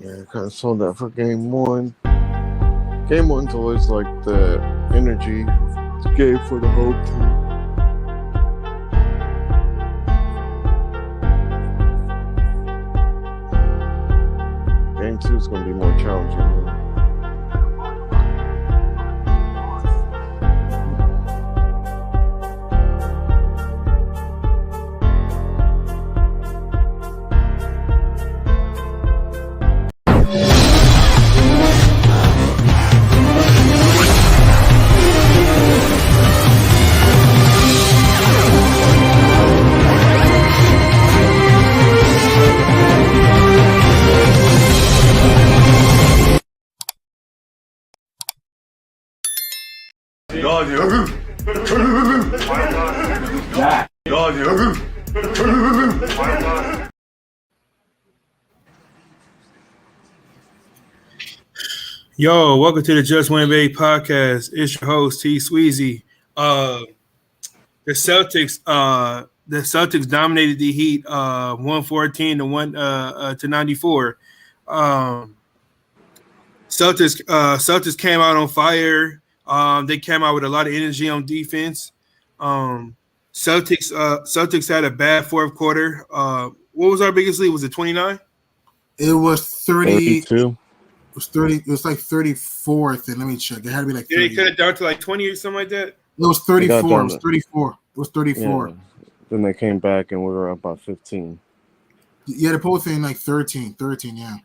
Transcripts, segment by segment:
Yeah, kind of saw that for game one. Game one's always like the energy game for the home team. Game two is going to be more challenging. Yo, welcome to the Just Win Big podcast. It's your host T Sweezy. The Celtics dominated the Heat 114 to 94. Celtics came out on fire. They came out with a lot of energy on defense. Celtics had a bad fourth quarter. What was our biggest lead? Was it 29? It was 30. 32. It was 30. It was like 34th, and let me check. It had to be like 30. Yeah, they cut it down to like 20 or something like that. It was 34. It was 34. It was 34. Yeah. Then they came back and we were up by 15. Yeah, they're both in like 13, yeah.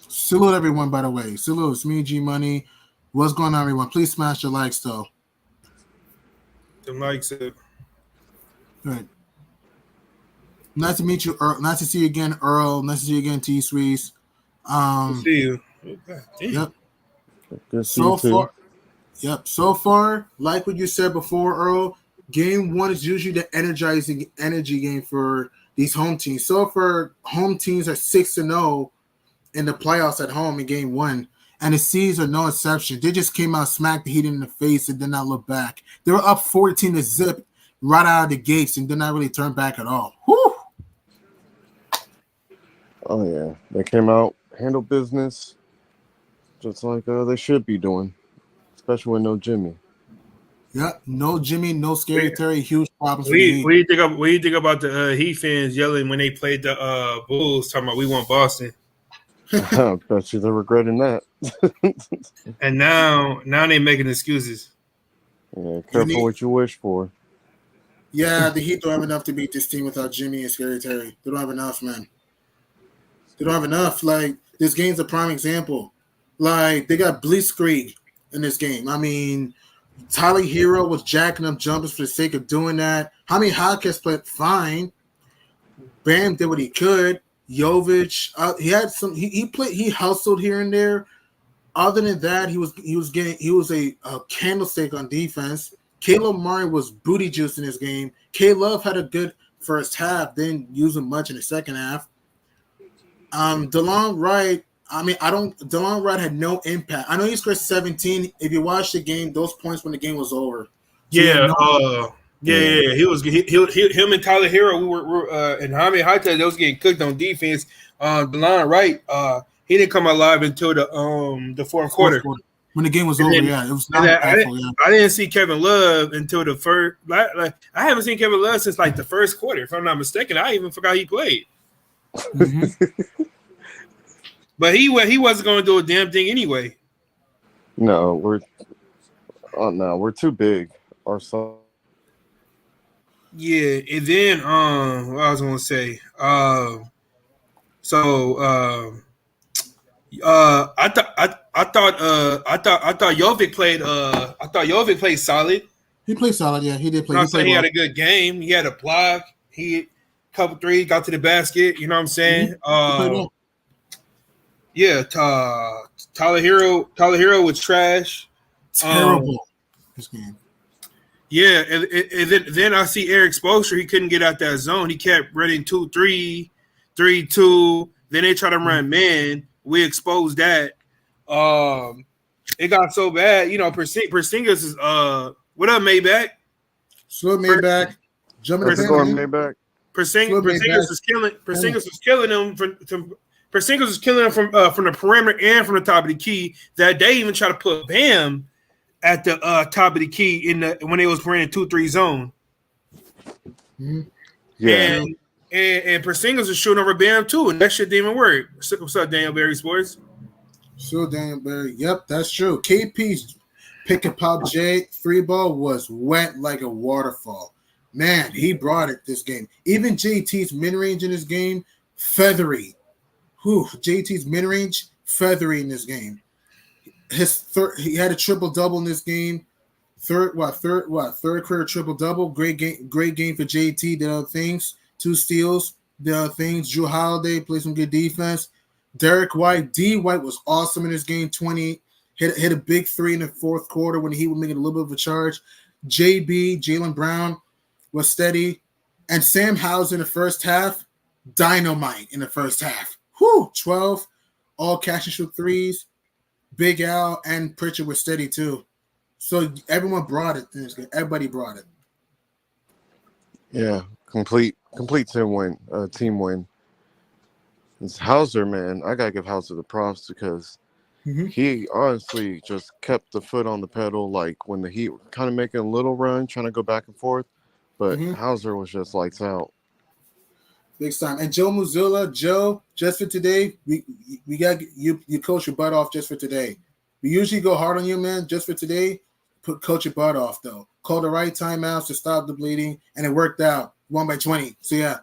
Salute everyone, by the way. Salute. It's me, G Money. What's going on, everyone? Please smash your likes, though. The likes of. Good. Nice to meet you, Earl. Nice to see you again, Earl. Nice to see you again, T Sweez. See you. Yep. Good to see you too. So far, like what you said before, Earl, game one is usually the energizing energy game for these home teams. So far, home teams are 6-0 in the playoffs at home in game one, and the C's are no exception. They just came out, smacked the Heat in the face, and did not look back. They were up 14-0 right out of the gates and did not really turn back at all. Whew! Oh, yeah. They came out, handled business, just like they should be doing, especially with no Jimmy. Yeah, no Jimmy, no Scary Terry, huge problems. What do you think about the Heat fans yelling when they played the Bulls, talking about we want Boston? I bet you they're regretting that. And now they're making excuses. Yeah, careful what you wish for. Yeah, the Heat don't have enough to beat this team without Jimmy and Scary Terry. They don't have enough, man. They don't have enough. Like, this game's a prime example. Like, they got blitzkrieg in this game. I mean, Tyler Hero was jacking up jumpers for the sake of doing that. Jaime Jaquez played fine. Bam did what he could. Jovic, he had some. He hustled here and there. Other than that, he was a candlestick on defense. Caleb Murray was booty juice in this game. K-Love had a good first half, didn't use him much in the second half. DeLon Wright, DeLon Wright had no impact. I know he scored 17. If you watch the game, those points when the game was over. So Yeah. Him and Tyler Hero, we were and Jaime Jaquez, they was getting cooked on defense. DeLon Wright, he didn't come alive until the fourth quarter. When the game was over, it was not I didn't see Kevin Love until the first. Like I haven't seen Kevin Love since like the first quarter, if I'm not mistaken. I even forgot he played. Mm-hmm. But he wasn't going to do a damn thing anyway. No, we're too big. Yeah, and then what I was going to say. I thought Jovic played. I thought Jovic played solid. He played solid. Yeah, he did play. He had a good game. He had a block. He had a couple threes, got to the basket. You know what I'm saying? Yeah. Tyler Hero was trash. Terrible. This game. Yeah, and then I see Eric Spoelstra. He couldn't get out that zone. He kept running 2-3, 3-2. Then they try to run man. We exposed that. It got so bad. You know, Porzingis is what up, Maybach? So Maybach. Jumping Maybach. Porzingis was killing them Porzingis was killing them from the perimeter and from the top of the key. That they even try to put Bam at the top of the key when they was playing 2-3 zone. Mm-hmm. Yeah. And Porzingis was shooting over Bam too, and that shit didn't even work. What's up, Daniel Berry Sports? Sure, Daniel Berry. Yep, that's true. KP's pick and pop J 3-ball was wet like a waterfall. Man, he brought it this game. Even JT's mid-range in this game, feathery. JT's mid-range, feathery in this game. He had a triple-double in this game. Third career triple-double. Great game for JT. Did other things. 2 steals. Did other things. Drew Holiday played some good defense. Derek White. D. White was awesome in this game. 20. Hit a big 3 in the fourth quarter when he was making a little bit of a charge. JB, Jaylen Brown, was steady. And Sam Hauser in the first half, dynamite in the first half. 12. All catch and shoot threes. Big Al and Pritchard were steady too. So everyone brought it in this game. Everybody brought it. Yeah, complete team win. It's Hauser, man. I gotta give Hauser the props because he honestly just kept the foot on the pedal, like when the Heat were kind of making a little run, trying to go back and forth. But Hauser was just lights out. Big time. And Joe Mazzulla, just for today, we got you coach your butt off just for today. We usually go hard on you, man. Just for today, coach your butt off, though. Call the right timeouts to stop the bleeding, and it worked out. 1 by 20. So, yeah.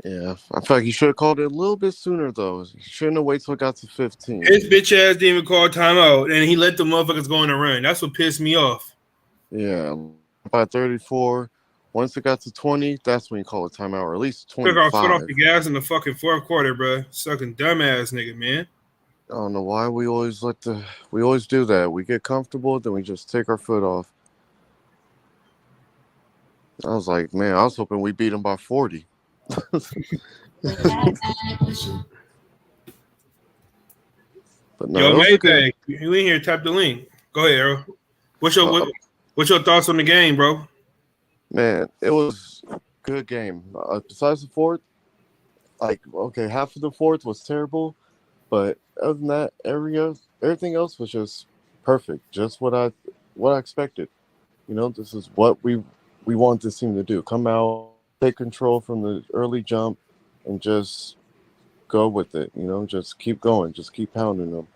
Yeah, I feel like he should have called it a little bit sooner, though. He shouldn't have waited till it got to 15. His bitch ass didn't even call timeout, and he let the motherfuckers go on a run. That's what pissed me off. Yeah, by 34. Once it got to 20, that's when you call a timeout, or at least 25. Took our foot off the gas in the fucking fourth quarter, bro. Sucking dumbass nigga, man. I don't know why we always do that. We get comfortable, then we just take our foot off. I was like, man, I was hoping we beat him by 40. But no, Yo, Maytag, you in here? Tap the link. Go ahead, Arrow. What's your thoughts on the game, bro? Man, it was a good game. Besides the fourth, half of the fourth was terrible, but other than that, everything else was just perfect. Just what I expected. This is what we want this team to do. Come out, take control from the early jump, and just go with it. Just keep going. Just keep pounding them.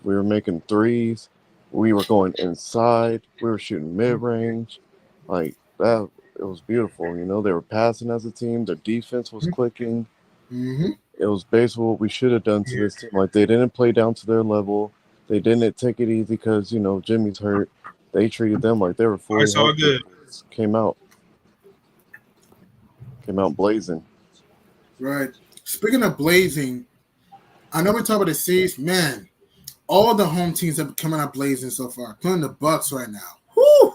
We were making threes. We were going inside. We were shooting mid-range. Like that, it was beautiful. They were passing as a team. Their defense was clicking. Mm-hmm. It was basically what we should have done to this team. Like, they didn't play down to their level. They didn't take it easy because, Jimmy's hurt. They treated them like they were fully It's all good. Came out blazing. Right. Speaking of blazing, I know we're talking about the series. Man, all the home teams have been coming out blazing so far. Including the Bucks right now. Whoo!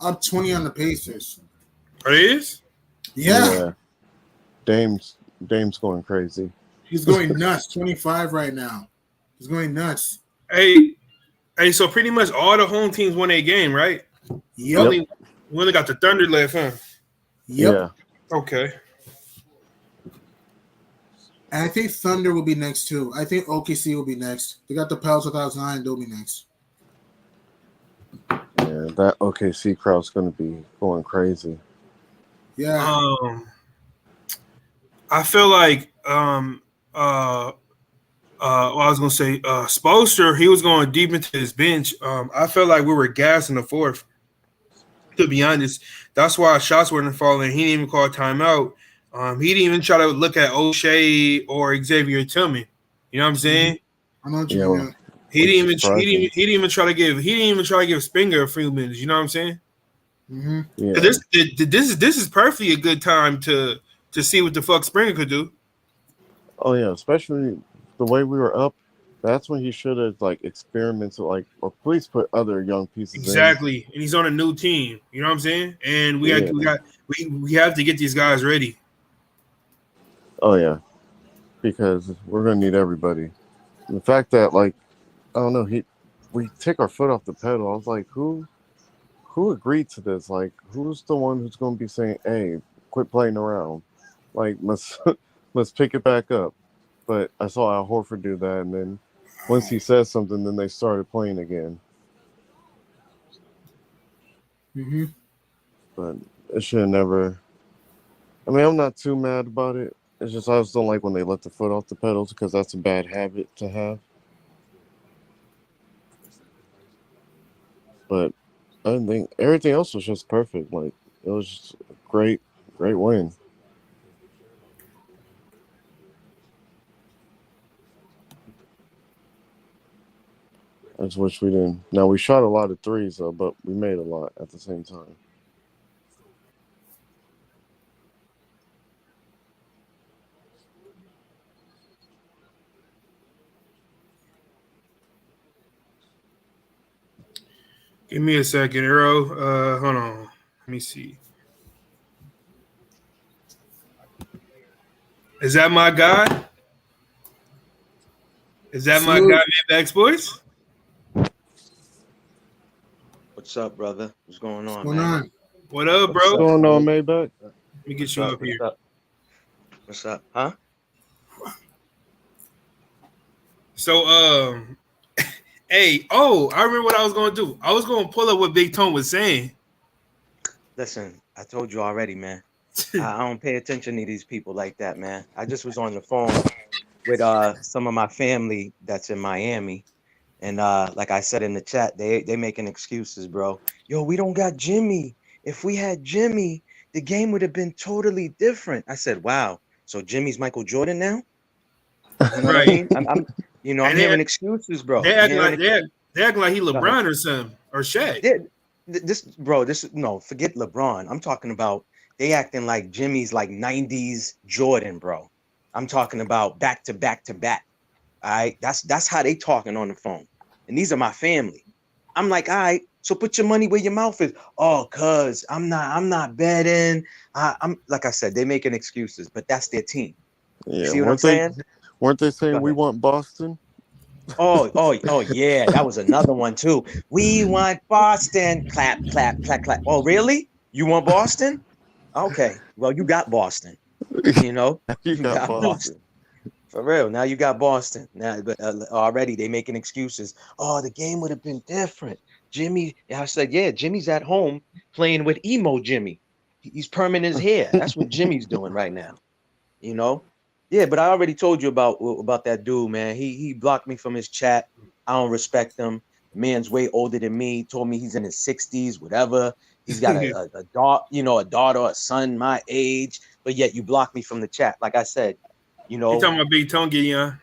Up 20 on the Pacers. It is? Yeah. Dame's going crazy. He's going nuts. 25 right now. He's going nuts. Hey, so pretty much all the home teams won a game, right? Yep. We only got the Thunder left, huh? Yep. Yeah. Okay. And I think Thunder will be next, too. I think OKC will be next. They got the Pels without Zion. They'll be next. Yeah, that OKC crowd's going to be going crazy. Yeah. I feel like I was gonna say Spoelstra, he was going deep into his bench. I felt like we were gassed in the fourth. To be honest, that's why shots weren't falling. He didn't even call timeout. He didn't even try to look at O'Shea or Xavier Tillman. You know what I'm saying? I know what you mean. He didn't even try to give Springer a few minutes. You know what I'm saying? Mm-hmm. Yeah. This is perfectly a good time to see what the fuck Springer could do. Oh yeah, especially the way we were up. That's when he should have experimented, or please put other young pieces Exactly, and he's on a new team. You know what I'm saying? And we have to get these guys ready. Oh yeah, because we're gonna need everybody. And the fact that I don't know, we take our foot off the pedal. I was like, who agreed to this? Like, who's the one who's gonna be saying, hey, quit playing around. Like, let's pick it back up. But I saw Al Horford do that, and then once he said something, then they started playing again. Mm-hmm. But it should have never. I mean, I'm not too mad about it. It's just I just don't like when they let the foot off the pedals because that's a bad habit to have. But I didn't think everything else was just perfect. Like, it was just a great win. I just wish we didn't. Now, we shot a lot of threes, though, but we made a lot at the same time. Give me a second, Arrow. Hold on. Let me see. Is that my guy? Is that my guy, Maybach Boys? What's up, brother? What's going on, What's going man? on? What up, bro? What's going on, Maybach? Let me get you up here. What's up? Huh? So, hey, I remember what I was going to do. I was going to pull up what Big Tone was saying. Listen, I told you already, man. I don't pay attention to these people like that, man. I just was on the phone with some of my family that's in Miami. And like I said in the chat, they making excuses, bro. Yo, we don't got Jimmy. If we had Jimmy, the game would have been totally different. I said, wow. So Jimmy's Michael Jordan now? You know what I mean? I'm hearing excuses, bro. They act like he LeBron or something or Shaq. Forget LeBron. I'm talking about they acting like Jimmy's like 90s Jordan, bro. I'm talking about back to back to back. All right, that's how they talking on the phone. And these are my family. I'm like, all right, so put your money where your mouth is. Oh, cuz I'm not betting. I'm like I said, they making excuses, but that's their team. Yeah, see what I'm saying? Weren't they saying we want Boston? Oh, yeah, that was another one too. We want Boston. Clap, clap, clap, clap. Oh, really? You want Boston? Okay, well, you got Boston. You know, you got Boston. For real. Now you got Boston. Now, but already they making excuses. Oh, the game would have been different. Jimmy, I said, yeah, Jimmy's at home playing with emo Jimmy. He's perming his hair. That's what Jimmy's doing right now. You know? Yeah, but I already told you about that dude, man. He blocked me from his chat. I don't respect him. The man's way older than me. Told me he's in his 60s, whatever. He's got a daughter, a son my age, but yet you blocked me from the chat. Like I said, you know. You talking about Big Tone getting on?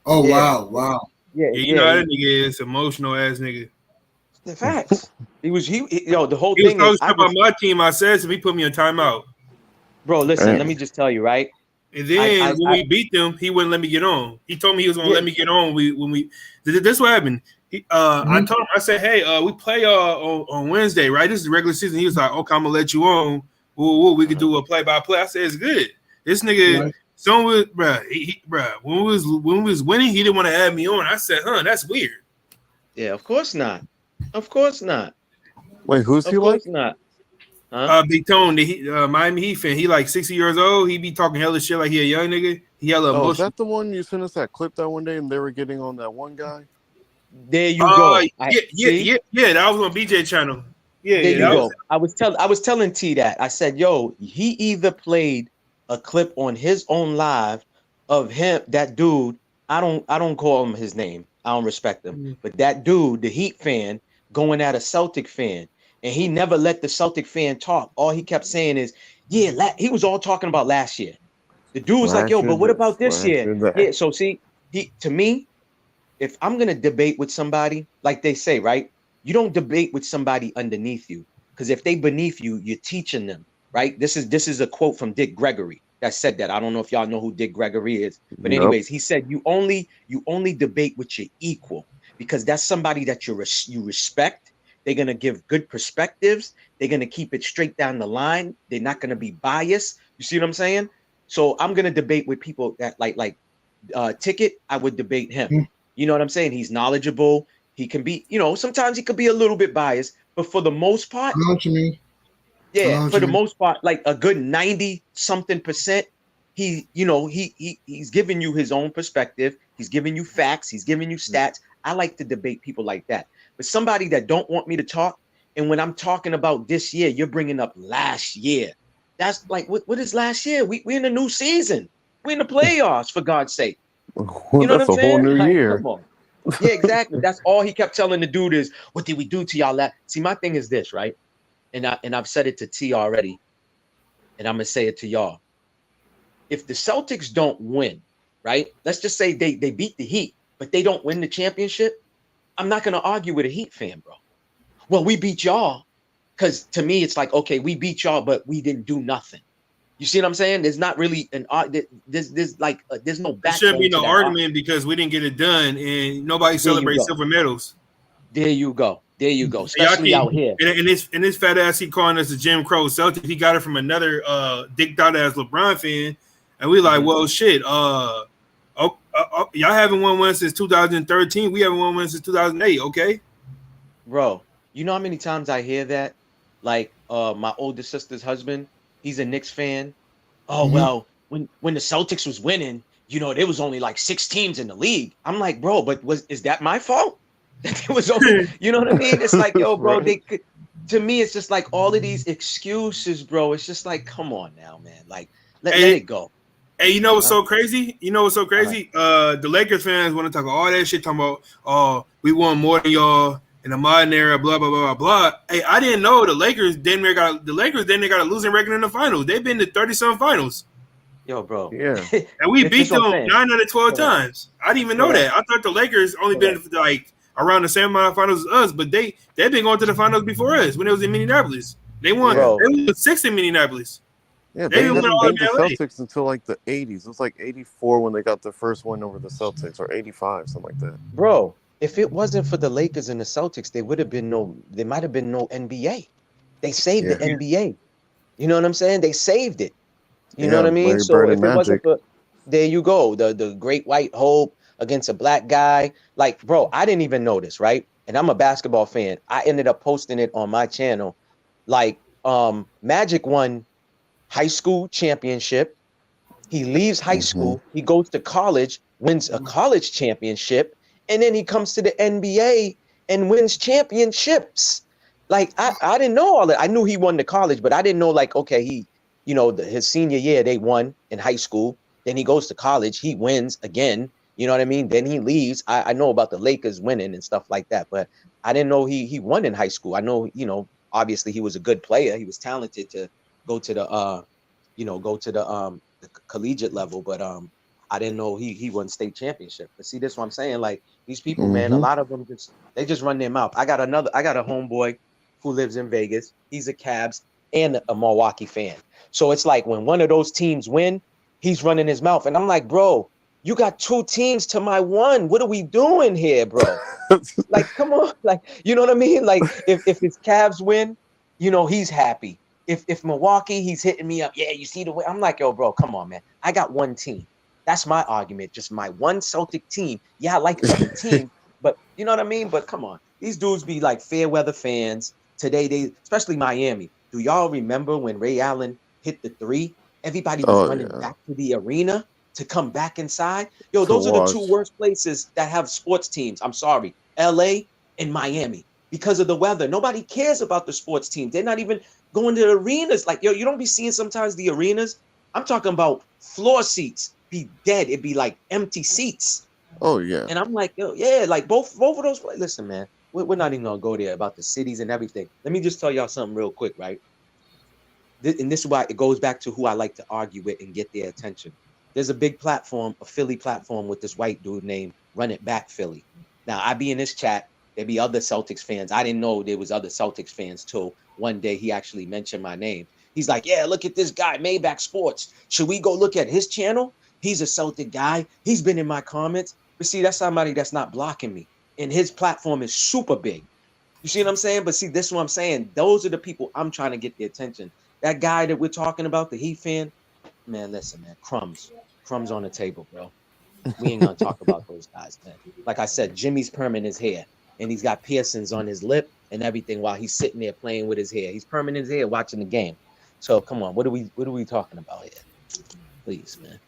Oh, Yeah. wow. Yeah, you know that nigga is emotional ass nigga. The facts. The whole he thing was is about my team. I said so he put me on timeout. Bro, listen, let me just tell you, right? And then when we beat them, he wouldn't let me get on. He told me he was gonna let me get on. This what happened. I told him, I said, hey, we play on Wednesday, right? This is the regular season. He was like, okay, I'm gonna let you on. We could do a play-by-play. I said, it's good. This nigga, when we was winning, he didn't want to add me on. I said, that's weird. Yeah, of course not. Of course not. Wait, who's he like? Of course not. Huh? Big Tone, the Miami Heat fan. He like 60 years old. He be talking hella shit like he a young nigga. He hella emotional. Is that the one you sent us that clip that one day and they were getting on that one guy? There you go. Yeah. That was on BJ channel. Yeah, there you go. I was telling T that. I said, yo, he either played a clip on his own live of him, that dude. I don't call him his name. I don't respect him. But that dude, the Heat fan, going at a Celtic fan. And he never let the Celtic fan talk. All he kept saying is, he was all talking about last year. The dude was like, yo, but what about this year? Yeah, so see, to me, if I'm going to debate with somebody, like they say, right? You don't debate with somebody underneath you. Because if they beneath you, you're teaching them, right? This is a quote from Dick Gregory that said that. I don't know if y'all know who Dick Gregory is. But anyways, he said, you only debate with your equal. Because that's somebody that you respect. They're going to give good perspectives. They're going to keep it straight down the line. They're not going to be biased. You see what I'm saying? So I'm going to debate with people that like Ticket. I would debate him. You know what I'm saying? He's knowledgeable. He can be, sometimes he could be a little bit biased, but for the most part, I know what you mean. Hello, for the Jimmy. most part, like a good 90-something%, he's giving you his own perspective. He's giving you facts. He's giving you stats. I like to debate people like that. But somebody that don't want me to talk, and when I'm talking about this year, you're bringing up last year. That's like, what is last year? We in a new season. We in the playoffs, for God's sake. You know what That's I'm a whole saying? new Like, year. come on. Yeah, exactly. That's all he kept telling the dude is, what did we do to y'all? See, my thing is this, right? And I've said it to T already, and I'm gonna say it to y'all. If the Celtics don't win, right? Let's just say they beat the Heat, but they don't win the championship. I'm not gonna argue with a Heat fan, bro. Well, we beat y'all, because to me it's like, okay, we beat y'all, but we didn't do nothing. You see what I'm saying? There's not really there's no There shouldn't be backbone to no that argument because we didn't get it done, and nobody There you celebrates go. silver medals. There you go. There you go. Y'all Especially keep, out here. and this fat ass, he calling us a Jim Crow Celtic. He got it from another dicked out ass LeBron fan, and we like, well, shit. Y'all haven't won one since 2013. We haven't won one since 2008. Okay, Bro, you know how many times I hear that? Like, my older sister's husband, he's a Knicks fan. Oh, Mhm. well, when the Celtics was winning, there was only like 6 teams in the league. I'm like, bro, but is that my fault? That it was only, you know what I mean? It's like, yo, bro, Right. to me, it's just like all of these excuses, bro. It's just like, come on now, man. Like, let hey, it go. hey, you know what's Huh? so crazy? You know what's so Uh-huh. crazy? The Lakers fans want to talk all that shit, talking about, oh, we won more than y'all in the modern era, blah blah blah blah blah. Hey, I didn't know the Lakers then they got a losing record in the finals. They've been to 30-some finals. Yo, bro. Yeah. And we This beat what I'm them saying. 9 out of 12 Correct. times. I didn't even know Correct. that. I thought the Lakers only been Correct. like around the same amount of finals as us, but they've been going to the finals before us when it was in Minneapolis. They won. Yeah. Bro, They won 6 in Minneapolis. Yeah, They they didn't win hadn't all beat in the LA. Celtics until like the 80s. It was like 84 when they got their first win over the Celtics, or 85, something like that. bro, if it wasn't for the Lakers and the Celtics, there might have been no NBA. They saved the Yeah. NBA. You know what I'm saying? They saved it. You know Yeah, what I mean? Larry So Bird and if it wasn't Magic. for, there you go, the great white hope against a black guy. Like, bro, I didn't even notice, right? And I'm a basketball fan. I ended up posting it on my channel. Like, Magic won high school championship. He leaves high Hmm. school, he goes to college, wins a college championship, and then he comes to the NBA and wins championships. Like, I didn't know all that. I knew he won the college, but I didn't know, like, okay, his senior year they won in high school. Then he goes to college, he wins again. You know what I mean? Then he leaves. I know about the Lakers winning and stuff like that, but I didn't know he won in high school. I know, obviously he was a good player. He was talented to go to the collegiate level, but I didn't know he won state championship. But see, this is what I'm saying. Like, these people, man, a Hmm. lot of them just run their mouth. I got a homeboy who lives in Vegas. He's a Cavs and a Milwaukee fan. So it's like when one of those teams win, he's running his mouth. And I'm like, bro, you got 2 teams to my 1. What are we doing here, bro? Like, come on. Like, you know what I mean? Like, if his Cavs win, he's happy. If Milwaukee, he's hitting me up. Yeah, you see the way. I'm like, yo, bro, come on, man. I got 1 team. That's my argument. Just my 1 Celtic team. Yeah, I like other teams, but you know what I mean? But come on. These dudes be like fair weather fans. Today, especially Miami. Do y'all remember when Ray Allen hit the 3? Everybody was Oh, running yeah. back to the arena to come back inside. Yo, To those are the 2 watch. worst places that have sports teams. I'm sorry. LA and Miami. Because of the weather. Nobody cares about the sports teams. They're not even going to the arenas. Like, yo, you don't be seeing sometimes the arenas. I'm talking about floor seats be dead. It'd be like empty seats. Oh, yeah. And I'm like, yo, yeah, like both of those. Listen, man, we're not even gonna go there about the cities and everything. Let me just tell y'all something real quick, right? And this is why it goes back to who I like to argue with and get their attention. There's a big platform, a Philly platform with this white dude named Run It Back Philly. Now, I be in this chat. There be other Celtics fans. I didn't know there was other Celtics fans till one day he actually mentioned my name. He's like, yeah, look at this guy, Maybach Sports. Should we go look at his channel? He's a Celtic guy. He's been in my comments. But see, that's somebody that's not blocking me. And his platform is super big. You see what I'm saying? But see, this is what I'm saying. Those are the people I'm trying to get the attention. That guy that we're talking about, the Heat fan, man, listen, man, crumbs on the table, bro. We ain't gonna talk about those guys, man. Like I said, Jimmy's permit is here. and he's got piercings on his lip and everything while he's sitting there playing with his hair. He's perming his hair watching the game. So come on, what are we talking about here? Please, man.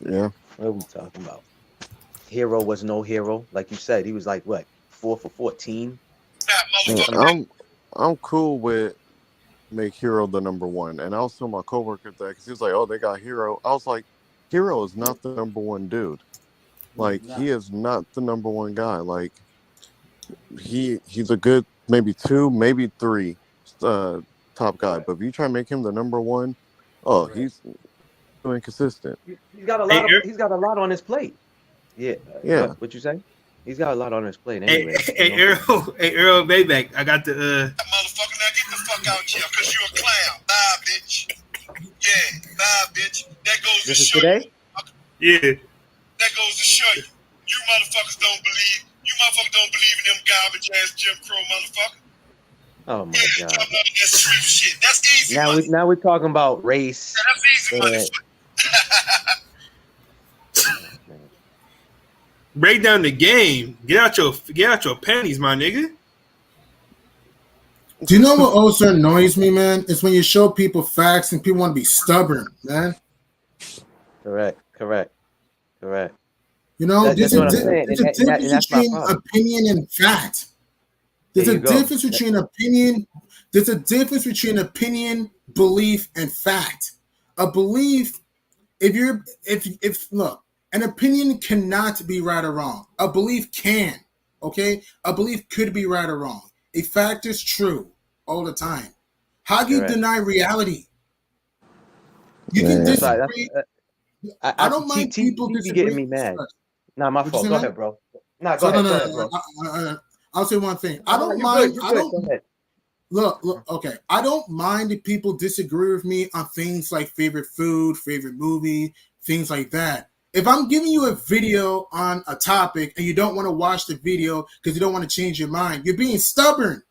Yeah. What are we talking about? Hero was no hero, like you said. He was like what, 4 for 14. I'm cool with make Hero the number one, and I was telling my coworker that because he was like, "Oh, they got Hero." I was like, "Hero is not the number one dude. Like, he is not the number one guy. Like, he's a good maybe 2, maybe 3 top guy. But if you try to make him the number one, oh, he's inconsistent. He's got a lot on his plate. Yeah. Yeah. What you say? He's got a lot on his plate anyway. Hey, Earl Mayback, I got the Motherfucker, now get the fuck out here, cause you a clown. Bye, bitch. Yeah, bye, bitch. That goes This to is show today? yeah. That goes to show you. You motherfuckers don't believe in them garbage ass Jim Crow motherfucker. Oh my Yeah, God. talking about that sweet shit. That's easy. Now we're talking about race. Yeah, that's easy, motherfucker. Break down the game. Get out your panties, my nigga. Do you know what also annoys me, man? It's when you show people facts and people want to be stubborn, man. Correct. You know, That's there's a what I'm saying. difference That's my between problem. opinion and fact. There's There a you go. difference between opinion. There's a difference between opinion, belief, and fact. A belief, if look, an opinion cannot be right or wrong. A belief can, okay? A belief could be right or wrong. A fact is true all the time. How do you Correct. deny reality? You Man. can That's right. disagree. I I don't mind people be disagree. getting me mad. Nah, my What'd you fault. say, Go man? ahead, bro. Nah, go ahead, bro. I'll say one thing. I don't You're mind. good. I don't Go ahead. look. Okay, I don't mind if people disagree with me on things like favorite food, favorite movie, things like that. If I'm giving you a video on a topic and you don't want to watch the video because you don't want to change your mind, you're being stubborn.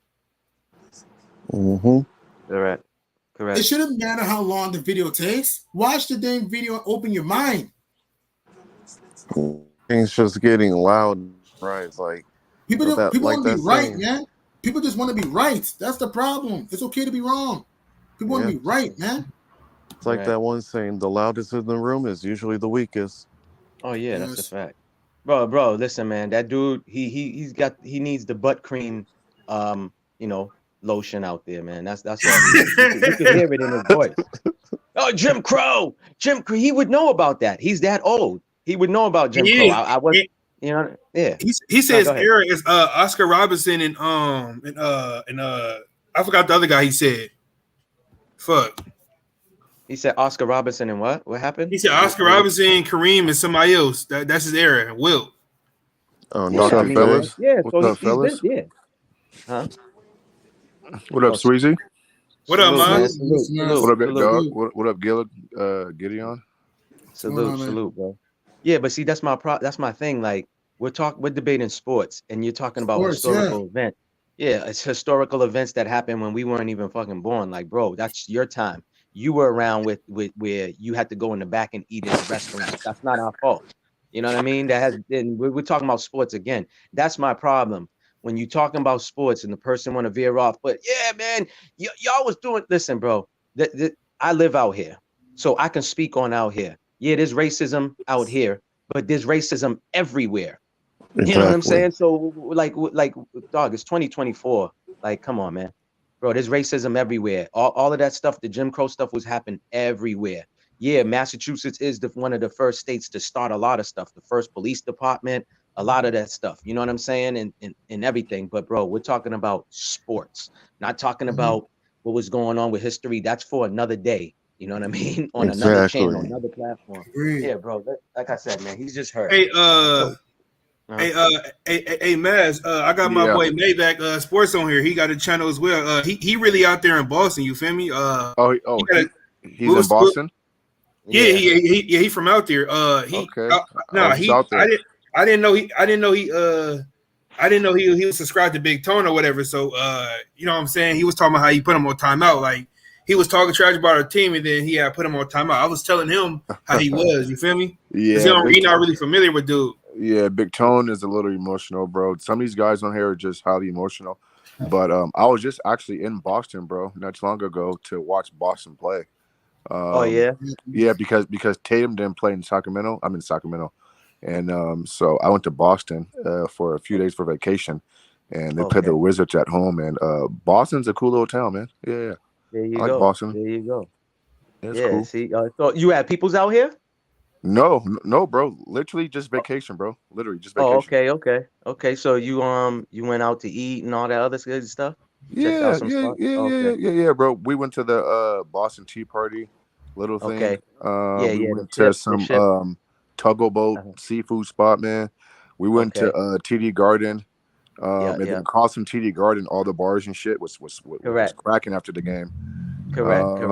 Mm-hmm. Correct. It shouldn't matter how long the video takes. Watch the damn video and open your mind. Things just getting loud, right? It's like People want to be that right, saying. man. People just want to be right. That's the problem. It's okay to be wrong. People want to be right, man. It's like Right. that one saying: the loudest in the room is usually the weakest. Oh yeah, that's Yes. a fact. Bro, listen, man. That dude, he needs the butt cream lotion out there, man. That's all he needs. You can hear it in his voice. Oh, Jim Crow. He would know about that. He's that old. He would know about Jim Crow. I was, yeah. He says go ahead. Aaron is Oscar Robinson and I forgot the other guy he said. Fuck. He said Oscar Robinson and what? What happened? He said Oscar Robinson, Kareem, and somebody else. That's his era. Will. Oh, Yeah, Dr. I mean, Fellas. yeah, What's so up, he's been, fellas? yeah. Huh? What up, Sweezy? What up, Salute, man? man. Salute. What up, salute. dog? What up, Gideon? Salute, bro. Yeah, but see, that's my thing. Like we're debating sports, and you're talking about Sports, historical events. Yeah, it's historical events that happened when we weren't even fucking born. Like, bro, that's your time. You were around with where you had to go in the back and eat in the restaurant. That's not our fault. You know what I mean? We're talking about sports again. That's my problem. When you talking about sports and the person want to veer off, but yeah, man, y'all was doing. Listen, bro, I live out here, so I can speak on out here. Yeah, there's racism out here, but there's racism everywhere. Exactly. You know what I'm saying? So, like, dog, it's 2024. Like, come on, man, bro. There's racism everywhere. All of that stuff, the Jim Crow stuff, was happening everywhere. Yeah, Massachusetts is one of the first states to start a lot of stuff. The first police department, a lot of that stuff. You know what I'm saying? And everything. But, bro, we're talking about sports, not talking about what was going on with history. That's for another day. You know what I mean? On another channel, another platform. Agreed. Yeah, bro. Like I said, man, he's just hurt. Hey, Maz, I got my boy Maybach Sports on here. He got a channel as well. He really out there in Boston. You feel me? He's in Boston. Yeah, he from out there. Okay. I didn't know he was subscribed to Big Tone or whatever. So you know what I'm saying? He was talking about how he put him on timeout. Like he was talking trash about our team, and then he had put him on timeout. I was telling him how he was. You feel me? Yeah, He's not really familiar with dude. Yeah, Big Tone is a little emotional, bro. Some of these guys on here are just highly emotional. But I was just actually in Boston, bro, not too long ago to watch Boston play. Oh yeah. Yeah, because Tatum didn't play in Sacramento. I'm in Sacramento, and so I went to Boston for a few days for vacation, and they played the Wizards at home. And Boston's a cool little town, man. Yeah, There you I like go. Boston. There you go. It's Yeah. cool. See, so you had peoples out here? No, bro. Literally just vacation, bro. Literally just Oh, vacation. okay. So you went out to eat and all that other good stuff. Checked out Yeah, some yeah, spots. yeah, yeah, Okay. yeah, yeah, bro. We went to the Boston Tea Party, little thing. Okay. Yeah, We yeah. The went to ship. The some ship. tuggle boat Uh-huh. seafood spot, man. We went to Okay. TD Garden. Yeah, And then yeah. across from TD Garden, all the bars and shit was Correct. cracking after the game. Correct. Okay.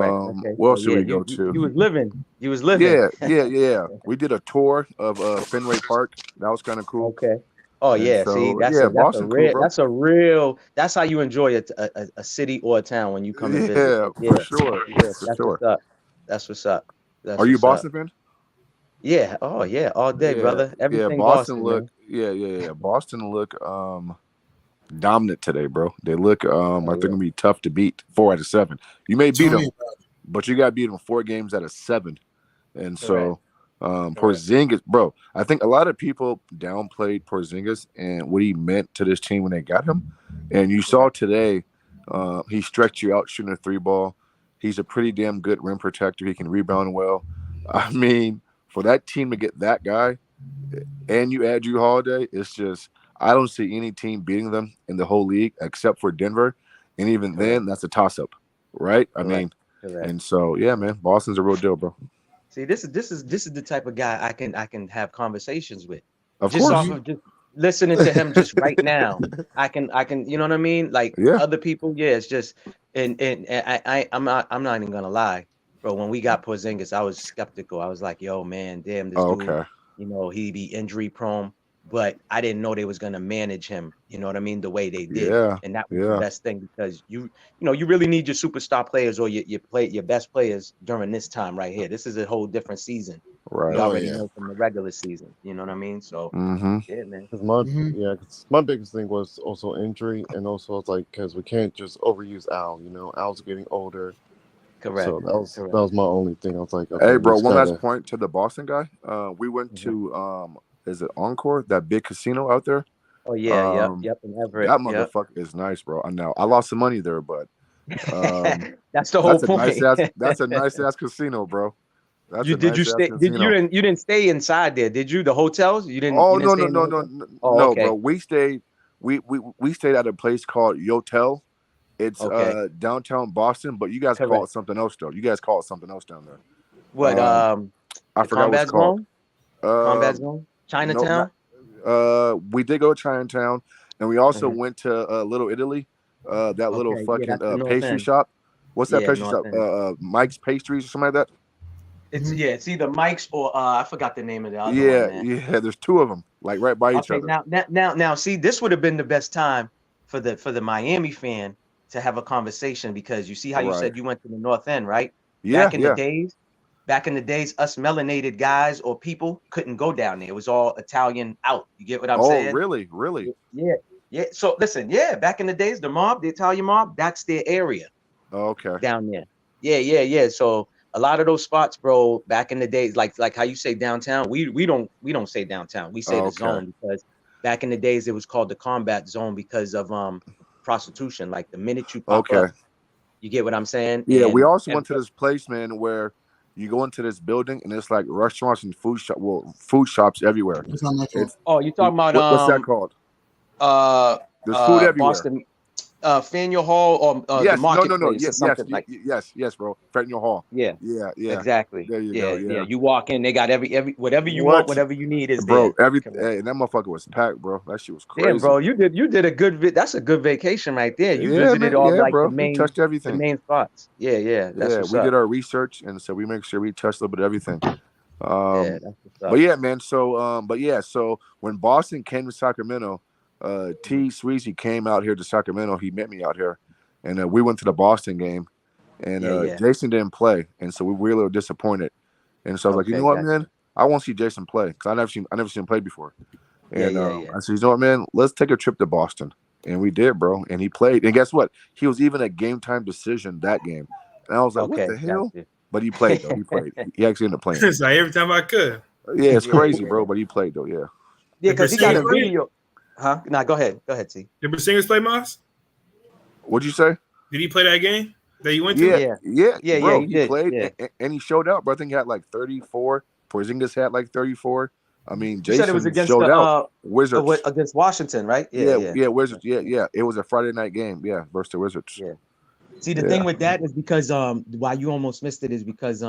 What So else did yeah, we go to? you was living. You was living. Yeah. We did a tour of Fenway Park. That was kind of cool. Okay. Oh And yeah. See, so yeah, that's a Boston, cool, real bro. that's how you enjoy a city or a town when you come and visit. Yeah, Like, yeah. for sure. Yeah. For That's sure. what's up. That's what's up. That's Are you a what's up. Boston fan? Yeah. Oh yeah. All day, brother. Yeah, Everything Boston Boston, look. man. Yeah. Boston look dominant today, bro. They look I Oh, think yeah. gonna be tough to beat. 4 out of 7. You may beat Tell them, me about it. but you got to beat them 4 games out of 7. And so Correct. Porzingis, bro, I think a lot of people downplayed Porzingis and what he meant to this team when they got him. And you saw today, he stretched you out shooting a 3 ball. He's a pretty damn good rim protector. He can rebound well. I mean, for that team to get that guy and you add Drew Holiday, it's just I don't see any team beating them in the whole league except for Denver. And even then, that's a toss-up, right? I mean, Correct. and so yeah, man, Boston's a real deal, bro. See, this is the type of guy I can have conversations with. Of Just course. off of just listening to him just right now. I can you know what I mean? Like Yeah. other people, yeah, it's just and I'm not even gonna lie, bro. When we got Porzingis, I was skeptical. I was like, yo, man, damn, this dude, Okay. you know, he be injury prone. But I didn't know they was gonna manage him, you know what I mean, the way they did. Yeah. And that was the best thing because you really need your superstar players or your best players during this time right here. This is a whole different season. Right. We already yeah. know from the regular season, you know what I mean? So yeah, man. Because my biggest thing was also injury, and also it's like because we can't just overuse Al. You know, Al's getting older. Correct. So that was my only thing. I was like, okay, Hey, we bro, just one gotta- last point to the Boston guy. We went to is it Encore, that big casino out there? Oh yeah, yep. And Everett. That motherfucker is nice, bro. I know I lost some money there, but that's the whole that's a point. that's a nice ass casino, bro. That's You a nice ass stay? casino. You didn't stay inside there, did you? The hotels? You didn't? Oh you didn't no, stay in the hotel? no, okay. bro. We stayed at a place called Yotel. It's Okay. downtown Boston, but you guys call it Correct. something else though. You guys call it something else down there. What? I The forgot what it's combat called. zone? Combat zone? Chinatown? We did go to Chinatown, and we also went to Little Italy. That little Okay, yeah, fucking that's the North pastry End. shop. What's that Yeah, pastry North shop? End. Mike's Pastries or something like that. It's either Mike's or I forgot the name of the other Yeah, one, man. yeah. There's 2 of them, like right by each Okay, other. now, see, this would have been the best time for the Miami fan to have a conversation because you see how you Right. said you went to the North End, right? Yeah, Back in the days, us melanated guys or people couldn't go down there. It was all Italian out. You get what I'm saying? Oh, really? Really? Yeah. So listen, back in the days, the Italian mob, that's their area Oh, okay. down there. Yeah. So a lot of those spots, bro, back in the days, like how you say downtown, we don't say downtown. We say the zone because back in the days it was called the combat zone because of prostitution. Like the minute you pop up, you get what I'm saying? Yeah, And we also went to this place, man, where you go into this building and it's like restaurants and food shops everywhere. It's not my fault. you talking about What's that called? There's food everywhere. Boston, Faneuil Hall or Yes, the marketplace no. or Yes, something like. yes, bro. Faneuil Hall. Yeah. Yeah. Exactly. There you go. Yeah. You walk in, they got every whatever you want, whatever you need is bro. there. Everything. Hey, that motherfucker was packed, bro. That shit was crazy. Damn, bro, you did a good. That's a good vacation right there. You visited all like bro. the main, we touched everything. the main spots. Yeah. That's what's we up. did our research, and so we make sure we touched a little bit of everything. That's what's up. But yeah, man. So, so when Boston came to Sacramento, T. Sweezy came out here to Sacramento. He met me out here, and we went to the Boston game, and Jason didn't play, and so we were a little disappointed. And so I was like, you know what, man? I want to see Jason play because I never seen him play before. And Yeah. I said, you know what, man, let's take a trip to Boston. And we did, bro. And he played. And guess what? He was even a game time decision that game. And I was like, what the hell? Gotcha. But he played though. He played. He actually ended up playing. It's like every time I could. Yeah, it's Yeah, crazy, yeah. bro. But he played though. Yeah. Yeah, because he got a Did Porzingis video. Huh? Nah, go ahead, T. Did Porzingis play, Moss? What'd you say? Did he play that game that you went to? Yeah, bro. he He did, played yeah. and he showed out. Bro, I think he had like 34. Porzingis had like 34. I mean, You Jason said it was against showed the out. Wizards. against Washington, right? Yeah, Wizards. Yeah. It was a Friday night game. Yeah, versus the Wizards. Yeah. See, the thing with that is because why you almost missed it is because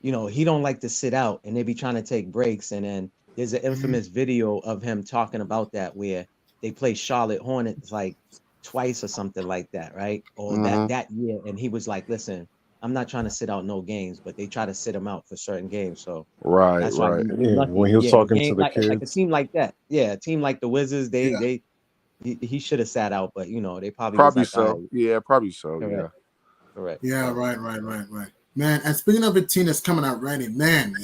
you know, he don't like to sit out and they be trying to take breaks. And then there's an infamous video of him talking about that where they play Charlotte Hornets like twice or something like that, right? Or that year. And he was like, listen, I'm not trying to sit out no games, but they try to sit him out for certain games. So that's why when he was talking to the like a kids. team like that. Yeah, a team like the Wizards, he should have sat out, but you know, they probably was like, so. all right. Yeah, probably so. Correct. Yeah. Correct. Yeah, right. Man, and speaking of a team that's coming out ready, man,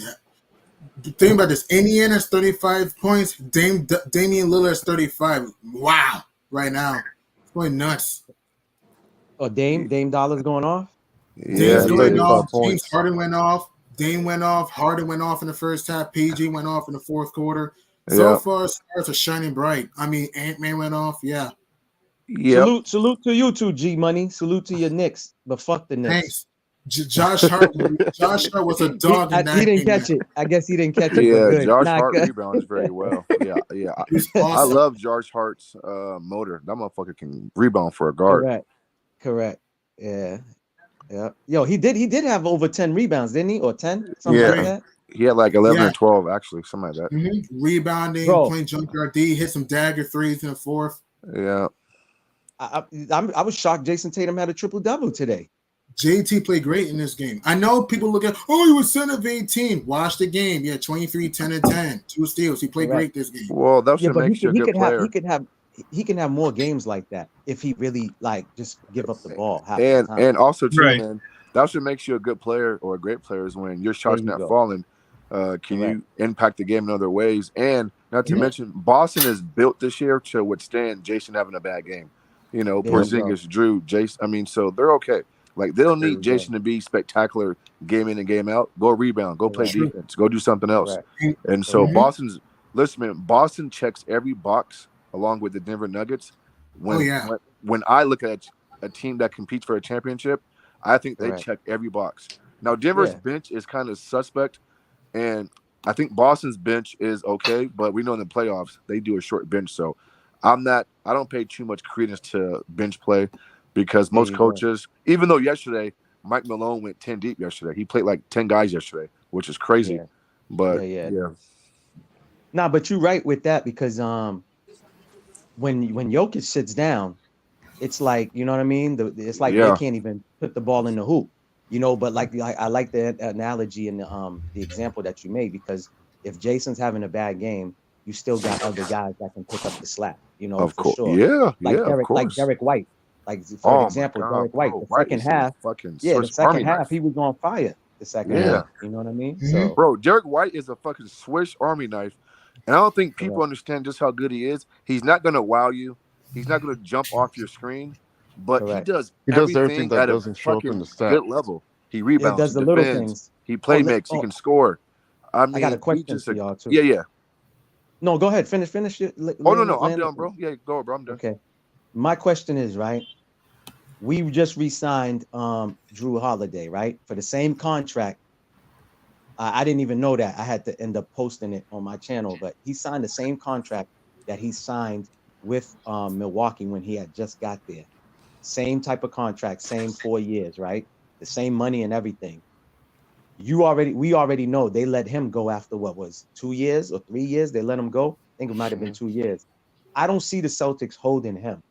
the thing about this, Indiana's 35 points, Damian Lillard's 35. Wow, right now. It's going nuts. Oh, Dame Dollar's going off? Yeah, Dame's going 35 off. points. James Harden went off. Dame went off. Harden went off in the first half. PG went off in the fourth quarter. So far, stars are shining bright. I mean, Ant-Man went off. Yeah. Yep. Salute to you too, G Money. Salute to your Knicks, but fuck the Knicks. Thanks. Josh Hart was a dog in that he didn't game. catch it. I guess he didn't catch it. Yeah, But good. Josh Not Hart good. rebounds very well. Yeah. He's I awesome. love Josh Hart's motor. That motherfucker can rebound for a guard. Correct. Yeah. Yo, he did have over 10 rebounds, didn't he? Or 10? Something like that. He had like 11 or 12, actually, something like that. Rebounding, Bro. playing junkyard D, hit some dagger threes in the fourth. Yeah. I was shocked Jason Tatum had a triple-double today. JT played great in this game. I know people look at, he was 7 of 18. Watch the game. Yeah, 23, 10 and 10. 2 steals. He played great this game. Well, that should make you a good player. He can have more games like that if he really like just give up the ball. And also too, man, that should make you a good player or a great player is when your shot's not falling. Can you impact the game in other ways? And not to mention, Boston is built this year to withstand Jason having a bad game. You know, Porzingis, Drew, Jason. I mean, so they're okay. Like they don't need Jason to be spectacular game in and game out. Go rebound, go play defense, go do something else. And so Boston checks every box along with the Denver Nuggets. When I look at a team that competes for a championship, I think they check every box. Now Denver's bench is kind of suspect, and I think Boston's bench is okay, but we know in the playoffs they do a short bench. So I don't pay too much credence to bench play because most coaches, even though yesterday Mike Malone went 10 deep yesterday, he played like 10 guys yesterday, which is crazy. But Nah, but you're right with that because when Jokic sits down, it's like, you know what I mean? It's like they can't even put the ball in the hoop, you know. But like I like the analogy and the example that you made because if Jason's having a bad game, you still got other guys that can pick up the slack, you know. Of course, sure. Derek, like Derek White, like for example, Derek White. The second half, he was on fire. The second half, you know what I mean? So, bro, Derek White is a fucking Swiss Army knife. And I don't think people understand just how good he is. He's not going to wow you. He's not going to jump off your screen. But he does everything that doesn't show up in the stats. Good level. He rebounds. He does the little things. He playmakes. He can score. I mean, I got a question for y'all too. Yeah. No, go ahead. Finish it. No. I'm done, bro. Yeah, go, bro. I'm done. Okay. My question is, right? We just re-signed Drew Holiday, right? For the same contract. I didn't even know that. I had to end up posting it on my channel, but he signed the same contract that he signed with Milwaukee when he had just got there. Same type of contract, same 4 years, right? The same money and everything. We already know they let him go after what was 2 years or 3 years. They let him go. I think it might have been 2 years. I don't see the Celtics holding him.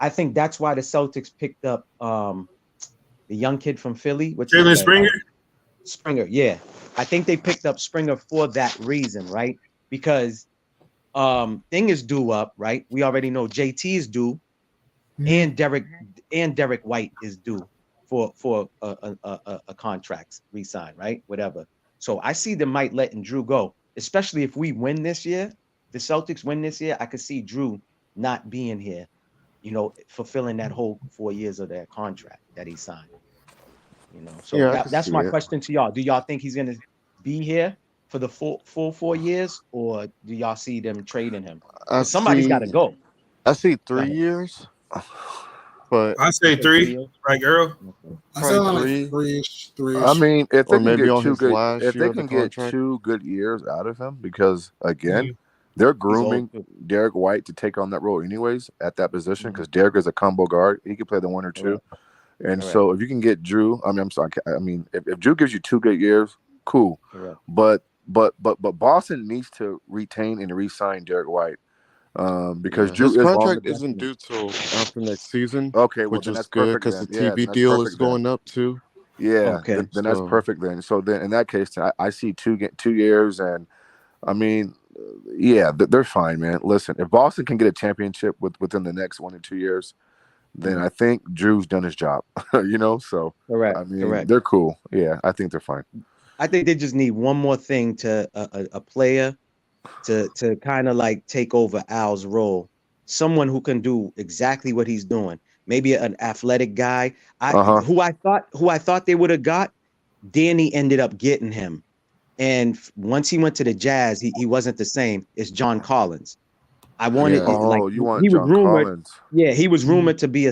I think that's why the Celtics picked up the young kid from Philly. Jalen Springer? Springer, yeah. I think they picked up Springer for that reason, right? Because thing is due up, right? We already know JT is due, and Derek White is due for a contract re-sign, right? Whatever. So I see them might letting Drew go, especially if we win this year. The Celtics win this year. I could see Drew not being here, fulfilling that whole 4 years of that contract that he signed. So Yeah, I can that's see my it. question to y'all. Do y'all think he's gonna be here for the full 4 years, or do y'all see them trading him? I Somebody's got to see. go. I see Go 3 ahead. years, but I say Okay, 3 3, years. right, Earl? Okay. I said probably like three, three-ish, I three-ish. mean, if or they can maybe get on two his good, last if year they of the can get contract. 2 good years out of him, because again, Mhm. they're He's old grooming too. Derek White to take on that role anyways at that position, Mhm. because Derek is a combo guard. He can play the 1 or 2. Correct. And Correct. so if you can get Drew, I'm sorry. I mean, if Drew gives you 2 good years, cool. Correct. But Boston needs to retain and re-sign Derek White, because Yeah, Drew his is long. contract isn't due till after next season, Okay, well which then is that's good perfect because the then. Yeah, TV then that's deal is perfect then. going up too. Yeah, Okay. then that's So perfect then. So then in that case, I see 2 years, and I mean, yeah, they're fine, man. Listen, if Boston can get a championship within the next 1 or 2 years, then Mhm. I think Drew's done his job. So Correct. I mean, Correct. they're cool. Yeah, I think they're fine. I think they just need one more thing to a player to kind of like take over Al's role. Someone who can do exactly what he's doing. Maybe an athletic guy. Uh-huh. Who I thought they would have got. Danny ended up getting him. And once he went to the Jazz, he wasn't the same. It's John Collins. I wanted yeah, it, like Oh, you want he was John rumored. Collins? Yeah, he was Mhm. rumored to be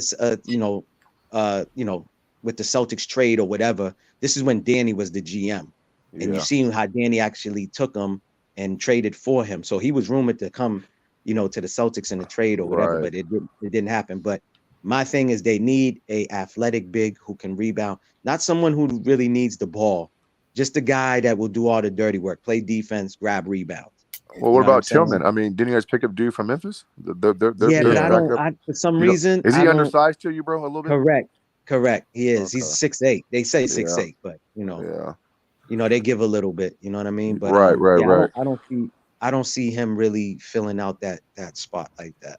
with the Celtics trade or whatever. This is when Danny was the GM, and you Yeah. seen how Danny actually took him and traded for him. So he was rumored to come, to the Celtics in a trade or whatever, Right. but it didn't happen. But my thing is they need a athletic big who can rebound, not someone who really needs the ball, just a guy that will do all the dirty work, play defense, grab rebounds. Well, You what know what I'm about saying? Tillman? I mean, didn't you guys pick up dude from Memphis? Yeah, but Their yeah. I don't. backup. For some reason, Is I he don't. undersized to you, bro? A little bit. Correct. He is. He's Okay. 6'8". They say 6'8", Yeah. but Yeah. they give a little bit. You know what I mean? But Right. Right. yeah, Right. I don't see him really filling out that spot like that.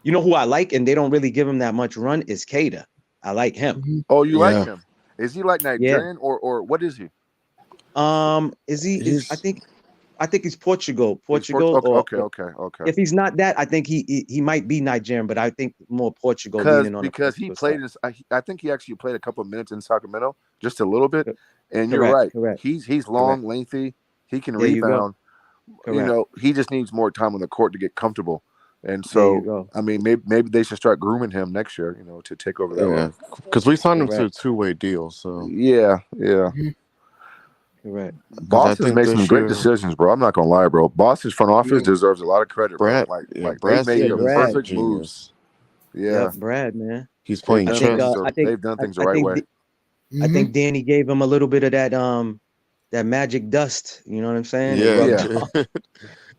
You know who I like, and they don't really give him that much run is Kada. I like him. Mhm. Oh, you like Yeah. him? Is he like Yeah. Nigerian or what is he? Is he? I He's think he's Portugal. He's Portugal, okay. or Okay. if he's not that, I think he might be Nigerian, but I think more Portugal, Because leaning on the because he Portugal played side. in, I think he actually played a couple of minutes in Sacramento, just a little bit. And you're Correct. right. Correct. He's Correct. long, lengthy. He can There you go. rebound. Correct. He just needs more time on the court to get comfortable. And There you so, go. I mean, maybe they should start grooming him next year, to take over that role. because we signed him to a Correct. 2-way deal. So Yeah. Mhm. Correct. because I Boston's think made some this great year decisions, bro. I'm not gonna lie, bro. Boston's front office Yeah. deserves a lot of credit, bro. Like they've Brad made Yeah, the Stevens is a Brad. perfect moves. genius. Yeah, Yep, Brad, man. He's they've playing I done think things. chess. I think They've done things the I right think way. I Mhm. think Danny gave him a little bit of that magic dust. You know what I'm saying? They rubbed Yeah, off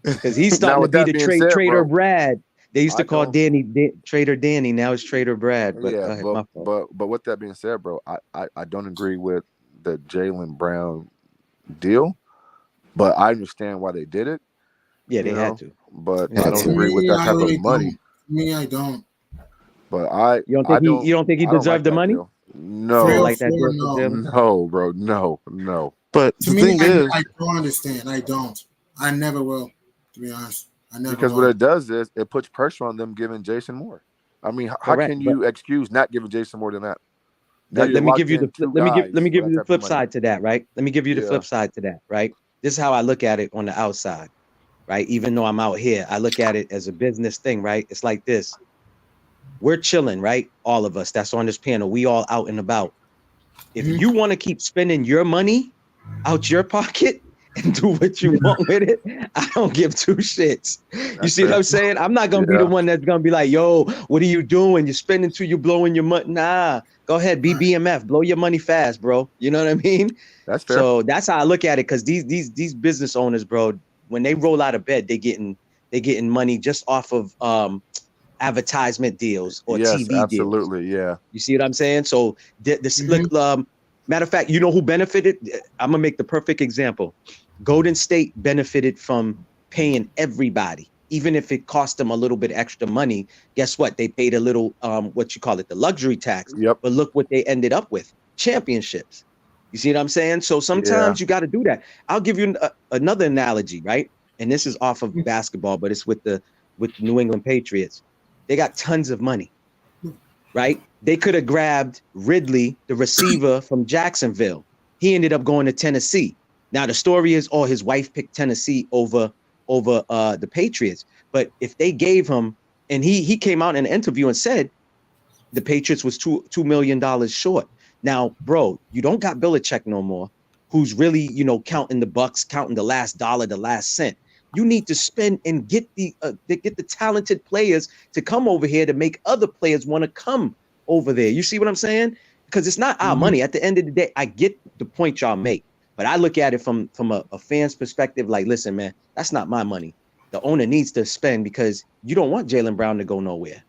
because he's Now, starting to with be that the being said, Trader bro, Brad. They used to I call don't. Danny Trader Danny. Now it's Trader Brad. But Yeah, go ahead, but my fault. but with that being said, bro, I don't agree with the Jaylen Brown deal, but I understand why they did it. Yeah, they had to. But They I had don't To to. agree with me, that I type of really money. don't. To me, I don't. But You don't I think don't you don't think he I don't like deserved the that money? deal. You don't Three No, or like that four, deal for no. Jalen? no, bro, no. but To the me, thing is, I don't understand. I don't. I never will. To be honest, I never Because what will. it does is it puts pressure on them giving Jason more. I mean, how Correct. can But you excuse not giving Jason more than that? Now let you're me give locked you the in two let guys me for give that you the type of flip money. side to that, right? Let me give you the Yeah, flip side to that, right? This is how I look at it on the outside, right? Even though I'm out here, I look at it as a business thing, right? It's like this. We're chilling, right? All of us that's on this panel, we all out and about. If Mhm. you want to keep spending your money out your pocket and do what you want with it, I don't give two shits. You that's see what fair. I'm saying? I'm not gonna be the Yeah, one that's gonna be like, yo, what are you doing? You're spending till you're blowing your money. Nah, go ahead, be Right. BMF, blow your money fast, bro. You know what I mean? that's fair. So that's how I look at it. Because these business owners, bro, when they roll out of bed, they getting money just off of advertisement deals or Yes, TV deals. absolutely. Yeah. You see what I'm saying? So this Mhm. look, matter of fact, you know who benefited? I'm gonna make the perfect example. Golden State benefited from paying everybody, even if it cost them a little bit extra money. Guess what? They paid a little what you call it, the luxury tax. Yep. But look what they ended up with: championships. You see what I'm saying? So sometimes you got to do that. I'll give you another analogy, right? And this is off of basketball, but it's with the New England Patriots. They got tons of money, right? They could have grabbed Ridley, the receiver from Jacksonville. He ended up going to Tennessee. Now the story is, his wife picked Tennessee over the Patriots. But if they gave him, and he came out in an interview and said the Patriots was $2 million short. Now, bro, you don't got Belichick no more, who's really, counting the bucks, counting the last dollar, the last cent. You need to spend and get the talented players to come over here to make other players want to come over there. You see what I'm saying? Because it's not our money. At the end of the day, I get the point y'all make, but I look at it from a fan's perspective. Like, listen, man, that's not my money. The owner needs to spend because you don't want Jaylen Brown to go nowhere.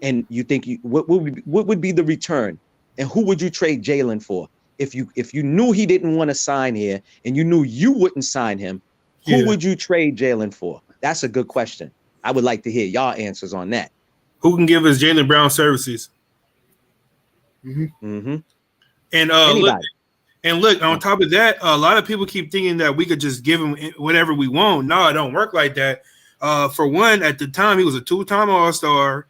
And you think what would be the return? And who would you trade Jaylen for? If you knew he didn't want to sign here and you knew you wouldn't sign him, who would you trade Jaylen for? That's a good question. I would like to hear y'all answers on that. Who can give us Jaylen Brown services? Mm-hmm. And look, on top of that, a lot of people keep thinking that we could just give him whatever we want. No, it don't work like that. For one, at the time, he was a 2-time All-Star.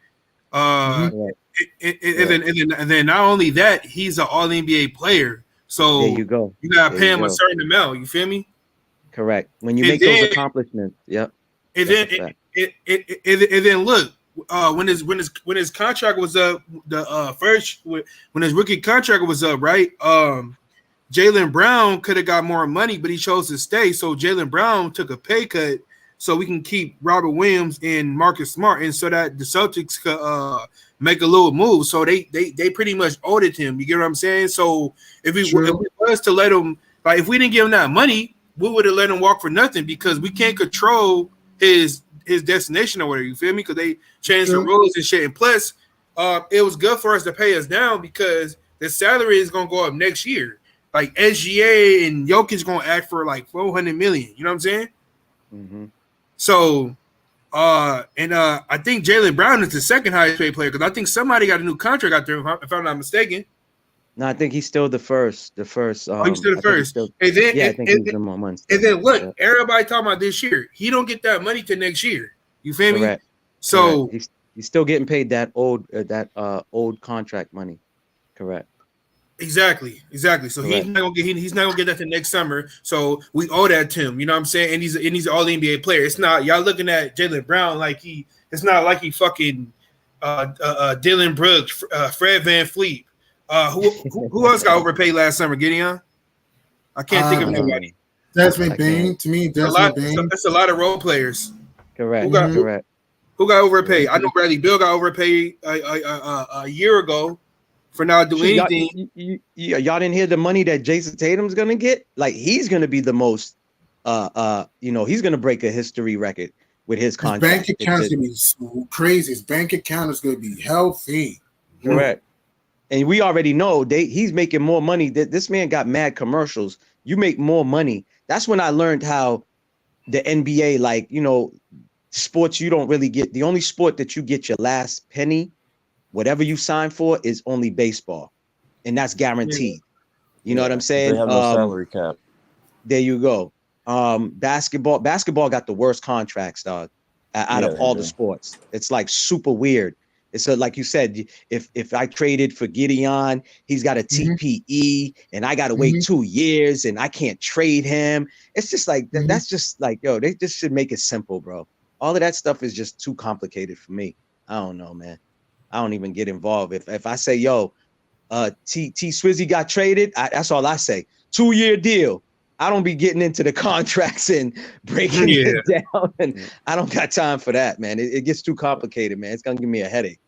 And then not only that, he's an All-NBA player. So there you go. You gotta pay him a certain amount. You feel me? Correct. When you make those accomplishments, yep. And then look, when his contract was up, when his rookie contract was up, right? Jaylen Brown could have got more money, but he chose to stay. So Jaylen Brown took a pay cut so we can keep Robert Williams and Marcus Smart, and so that the Celtics could make a little move. So they pretty much owed it to him. You get what I'm saying? So if we was to let him, like, if we didn't give him that money, we would have let him walk for nothing because we can't control his destination or whatever. You feel me? Because they changed the rules and shit. And plus, it was good for us to pay us down because the salary is gonna go up next year. Like SGA and Jokic gonna act for like $400 million. You know what I'm saying? Mm-hmm. So, I think Jaylen Brown is the second highest paid player because I think somebody got a new contract out there, if I'm not mistaken. No, I think he's still the first. He's still the first. I think he's the more months. And then look, everybody talking about this year. He don't get that money till next year. You feel me? Correct. So Correct. He's still getting paid that old contract money. Correct. Exactly. So he's not gonna get that till next summer. So we owe that to him. You know what I'm saying? And he's an all NBA player. It's not y'all looking at Jaylen Brown like it's not like he fucking Dylan Brooks, Fred VanVleet. Who else got overpaid last summer? Gideon? I can't think of anybody. Desmond Bain. To me, Desmond Bain. That's a lot of role players. Correct. Correct. Who got overpaid? I know Bradley Beal got overpaid a year ago for not doing anything. Y'all didn't hear the money that Jason Tatum's gonna get? Like, he's gonna be the most he's gonna break a history record with his contract. His bank account is gonna be so crazy. His bank account is gonna be healthy. Correct. And we already know he's making more money. This man got mad commercials. You make more money. That's when I learned how the NBA, like, sports you don't really get. The only sport that you get your last penny, whatever you sign for, is only baseball. And that's guaranteed. You know what I'm saying? They have no salary cap. There you go. Basketball got the worst contracts, dog, out of all the sports. It's like super weird. It's like you said, if I traded for Gideon, he's got a TPE and I got to wait 2 years and I can't trade him. It's just like, that's just like, yo, they just should make it simple, bro. All of that stuff is just too complicated for me. I don't know, man. I don't even get involved. If I say, yo, T Swizzy got traded, that's all I say. 2-year deal. I don't be getting into the contracts and breaking it down. And I don't got time for that, man. It gets too complicated, man. It's going to give me a headache.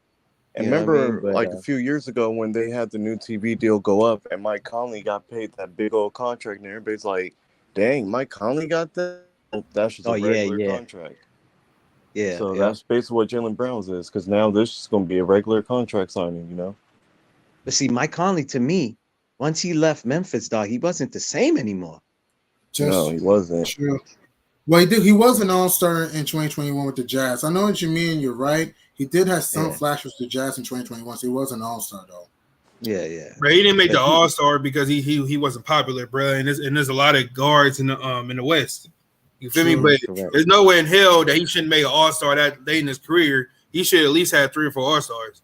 And remember, a few years ago when they had the new TV deal go up and Mike Conley got paid that big old contract, and everybody's like, dang, Mike Conley got that? That's just a regular contract. Yeah. So that's basically what Jaylen Brown's is, because now this is going to be a regular contract signing, But see, Mike Conley, to me, once he left Memphis, dog, he wasn't the same anymore. No, he wasn't. True. Well, he was an all-star in 2021 with the Jazz. I know what you mean. You're right. He did have some flashes with the Jazz in 2021, so he was an all-star, though. Yeah. Bro, he didn't make the But he- All-Star because he wasn't popular, bro. And there's a lot of guards in the West. You feel me? But correct. there's no way in hell that he shouldn't make an All-Star that late in his career. He should at least have 3 or 4 All-Stars.